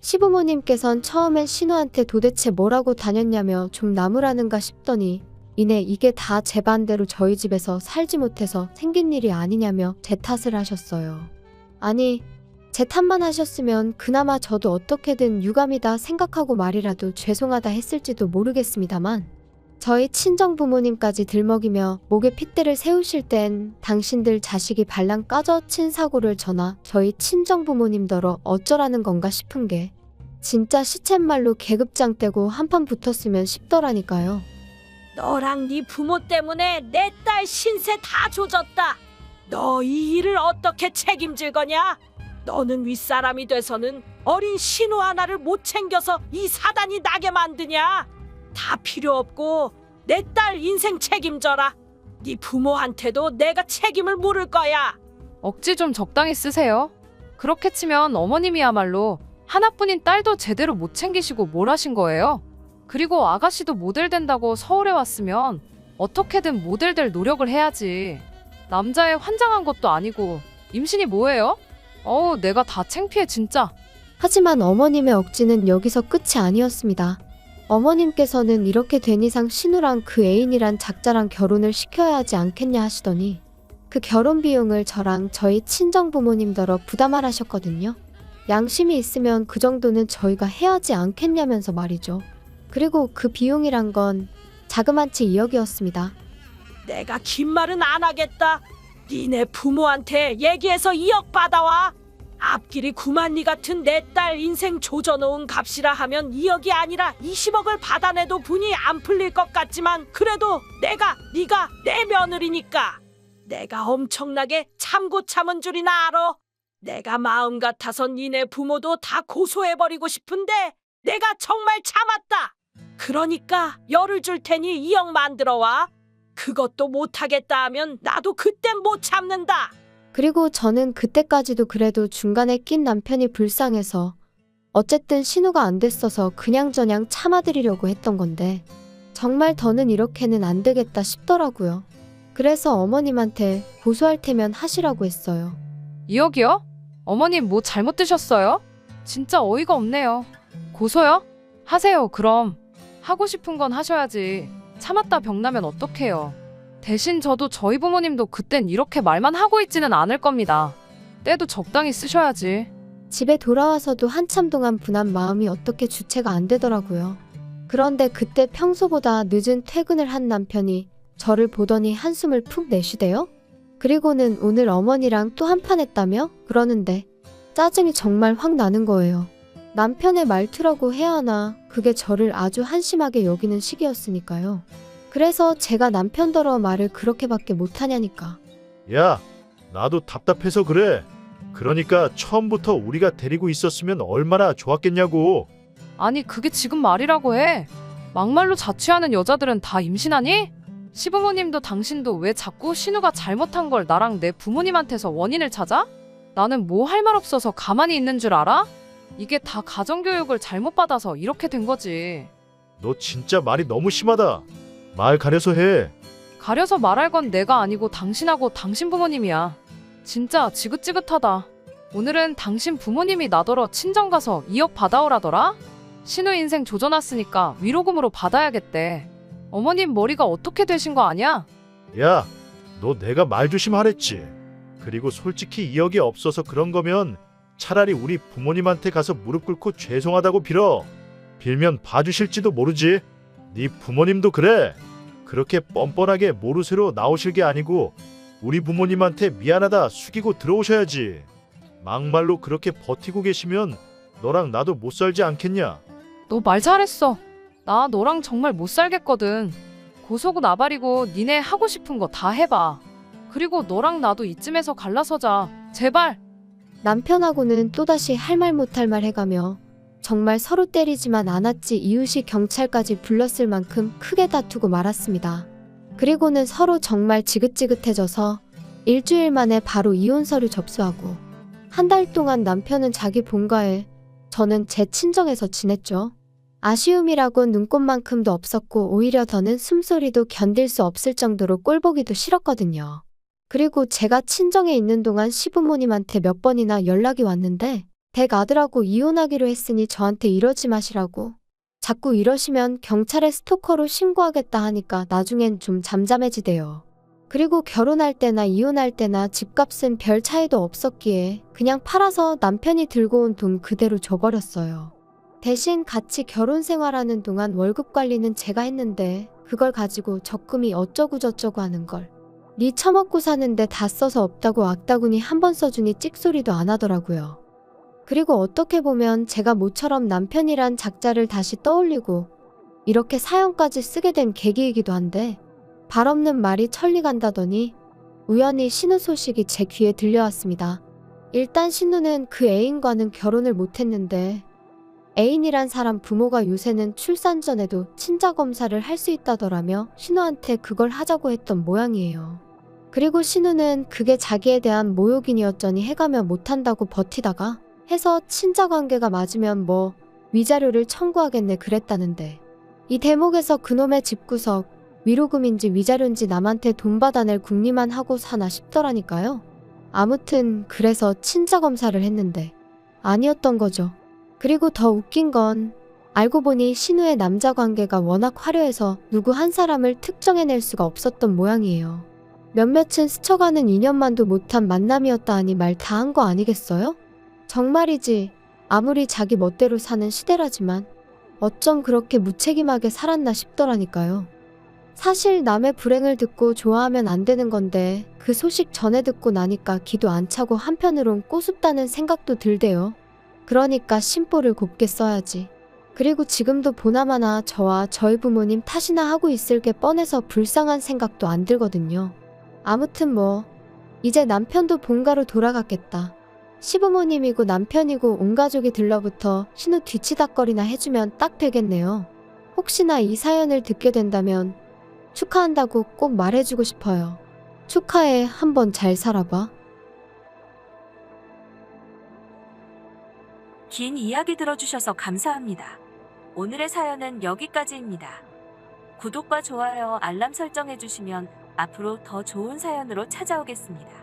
Speaker 2: 시부모님께선 처음엔 신우한테 도대체 뭐라고 다녔냐며 좀 나무라는가 싶더니 이내 이게 다 제 반대로 저희 집에서 살지 못해서 생긴 일이 아니냐며 제 탓을 하셨어요. 아니, 제 탓만 하셨으면 그나마 저도 어떻게든 유감이다 생각하고 말이라도 죄송하다 했을지도 모르겠습니다만 저희 친정 부모님까지 들먹이며 목에 핏대를 세우실 땐 당신들 자식이 발랑 까져 친 사고를 전하 저희 친정 부모님더러 어쩌라는 건가 싶은 게 진짜 시쳇말로 계급장 떼고 한판 붙었으면 싶더라니까요.
Speaker 6: 너랑 네 부모 때문에 내 딸 신세 다 조졌다. 너 이 일을 어떻게 책임질 거냐? 너는 윗사람이 돼서는 어린 신우 하나를 못 챙겨서 이 사단이 나게 만드냐? 다 필요 없고 내 딸 인생 책임져라. 네 부모한테도 내가 책임을 물을 거야.
Speaker 4: 억지 좀 적당히 쓰세요. 그렇게 치면 어머님이야말로 하나뿐인 딸도 제대로 못 챙기시고 뭘 하신 거예요? 그리고 아가씨도 모델 된다고 서울에 왔으면 어떻게든 모델 될 노력을 해야지. 남자애 환장한 것도 아니고 임신이 뭐예요? 어우, 내가 다 창피해 진짜.
Speaker 2: 하지만 어머님의 억지는 여기서 끝이 아니었습니다. 어머님께서는 이렇게 된 이상 신우랑 그 애인이란 작자랑 결혼을 시켜야 하지 않겠냐 하시더니 그 결혼 비용을 저랑 저희 친정 부모님더러 부담을 하셨거든요. 양심이 있으면 그 정도는 저희가 해야 하지 않겠냐면서 말이죠. 그리고 그 비용이란 건 자그마치 2억이었습니다.
Speaker 6: 내가 긴 말은 안 하겠다. 니네 부모한테 얘기해서 2억 받아와. 앞길이 구만리 같은 내 딸 인생 조져놓은 값이라 하면 2억이 아니라 20억을 받아내도 분이 안 풀릴 것 같지만 그래도 네가 내 며느리니까 내가 엄청나게 참고 참은 줄이나 알아. 내가 마음 같아서 니네 부모도 다 고소해버리고 싶은데 내가 정말 참았다. 그러니까 열을 줄 테니 2억 만들어와. 그것도 못하겠다 하면 나도 그땐 못 참는다.
Speaker 2: 그리고 저는 그때까지도 그래도 중간에 낀 남편이 불쌍해서 어쨌든 신우가 안 됐어서 그냥저냥 참아드리려고 했던 건데 정말 더는 이렇게는 안 되겠다 싶더라고요. 그래서 어머님한테 고소할 테면 하시라고 했어요.
Speaker 4: 2억이요? 어머님 뭐 잘못 드셨어요? 진짜 어이가 없네요. 고소요? 하세요 그럼. 하고 싶은 건 하셔야지. 참았다 병나면 어떡해요. 대신 저도 저희 부모님도 그땐 이렇게 말만 하고 있지는 않을 겁니다. 때도 적당히 쓰셔야지.
Speaker 2: 집에 돌아와서도 한참 동안 분한 마음이 어떻게 주체가 안 되더라고요. 그런데 그때 평소보다 늦은 퇴근을 한 남편이 저를 보더니 한숨을 푹 내쉬대요. 그리고는 오늘 어머니랑 또 한판 했다며 그러는데 짜증이 정말 확 나는 거예요. 남편의 말투라고 해야 하나 그게 저를 아주 한심하게 여기는 시기였으니까요. 그래서 제가 남편더러 말을 그렇게밖에 못하냐니까.
Speaker 3: 야, 나도 답답해서 그래. 그러니까 처음부터 우리가 데리고 있었으면 얼마나 좋았겠냐고.
Speaker 4: 아니 그게 지금 말이라고 해. 막말로 자취하는 여자들은 다 임신하니? 시부모님도 당신도 왜 자꾸 신우가 잘못한 걸 나랑 내 부모님한테서 원인을 찾아? 나는 뭐 할 말 없어서 가만히 있는 줄 알아? 이게 다 가정교육을 잘못 받아서 이렇게 된 거지.
Speaker 3: 너 진짜 말이 너무 심하다. 말 가려서 해.
Speaker 4: 가려서 말할 건 내가 아니고 당신하고 당신 부모님이야. 진짜 지긋지긋하다. 오늘은 당신 부모님이 나더러 친정 가서 2억 받아오라더라? 신우 인생 조져놨으니까 위로금으로 받아야겠대. 어머님 머리가 어떻게 되신 거 아냐?
Speaker 3: 야, 너 내가 말 조심하랬지. 그리고 솔직히 2억이 없어서 그런 거면 차라리 우리 부모님한테 가서 무릎 꿇고 죄송하다고 빌어. 빌면 봐주실지도 모르지. 네 부모님도 그래. 그렇게 뻔뻔하게 모르쇠로 나오실 게 아니고 우리 부모님한테 미안하다 숙이고 들어오셔야지. 막말로 그렇게 버티고 계시면 너랑 나도 못 살지 않겠냐?
Speaker 4: 너 말 잘했어. 나 너랑 정말 못 살겠거든. 고소고 나발이고 니네 하고 싶은 거 다 해봐. 그리고 너랑 나도 이쯤에서 갈라서자. 제발.
Speaker 2: 남편하고는 또다시 할 말 못할 말 해가며 정말 서로 때리지만 않았지 이웃이 경찰까지 불렀을 만큼 크게 다투고 말았습니다. 그리고는 서로 정말 지긋지긋해져서 일주일 만에 바로 이혼 서류 접수하고 한 달 동안 남편은 자기 본가에 저는 제 친정에서 지냈죠. 아쉬움이라곤 눈꽃만큼도 없었고 오히려 더는 숨소리도 견딜 수 없을 정도로 꼴보기도 싫었거든요. 그리고 제가 친정에 있는 동안 시부모님한테 몇 번이나 연락이 왔는데 댁 아들하고 이혼하기로 했으니 저한테 이러지 마시라고. 자꾸 이러시면 경찰에 스토커로 신고하겠다 하니까 나중엔 좀 잠잠해지대요. 그리고 결혼할 때나 이혼할 때나 집값은 별 차이도 없었기에 그냥 팔아서 남편이 들고 온 돈 그대로 줘버렸어요. 대신 같이 결혼 생활하는 동안 월급 관리는 제가 했는데 그걸 가지고 적금이 어쩌고 저쩌고 하는 걸. 니 처먹고 사는데 다 써서 없다고 악다구니 한 번 써주니 찍소리도 안 하더라고요. 그리고 어떻게 보면 제가 모처럼 남편이란 작자를 다시 떠올리고 이렇게 사연까지 쓰게 된 계기이기도 한데, 발 없는 말이 천리 간다더니 우연히 신우 소식이 제 귀에 들려왔습니다. 일단 신우는 그 애인과는 결혼을 못했는데, 애인이란 사람 부모가 요새는 출산 전에도 친자 검사를 할 수 있다더라며 신우한테 그걸 하자고 했던 모양이에요. 그리고 신우는 그게 자기에 대한 모욕이었더니 해가며 못한다고 버티다가 해서 친자 관계가 맞으면 뭐 위자료를 청구하겠네 그랬다는데, 이 대목에서 그놈의 집구석 위로금인지 위자료인지 남한테 돈 받아낼 궁리만 하고 사나 싶더라니까요. 아무튼 그래서 친자 검사를 했는데 아니었던 거죠. 그리고 더 웃긴 건 알고 보니 신우의 남자 관계가 워낙 화려해서 누구 한 사람을 특정해낼 수가 없었던 모양이에요. 몇몇은 스쳐가는 인연만도 못한 만남이었다 하니 말 다 한 거 아니겠어요? 정말이지, 아무리 자기 멋대로 사는 시대라지만 어쩜 그렇게 무책임하게 살았나 싶더라니까요. 사실 남의 불행을 듣고 좋아하면 안 되는 건데 그 소식 전해 듣고 나니까 기도 안 차고 한편으론 꼬숩다는 생각도 들대요. 그러니까 심보를 곱게 써야지. 그리고 지금도 보나마나 저와 저희 부모님 탓이나 하고 있을 게 뻔해서 불쌍한 생각도 안 들거든요. 아무튼 뭐 이제 남편도 본가로 돌아갔겠다. 시부모님이고 남편이고 온 가족이 들러붙어 신우 뒤치다거리나 해주면 딱 되겠네요. 혹시나 이 사연을 듣게 된다면 축하한다고 꼭 말해주고 싶어요. 축하해, 한번 잘 살아봐.
Speaker 1: 긴 이야기 들어주셔서 감사합니다. 오늘의 사연은 여기까지입니다. 구독과 좋아요, 알람 설정해주시면 앞으로 더 좋은 사연으로 찾아오겠습니다.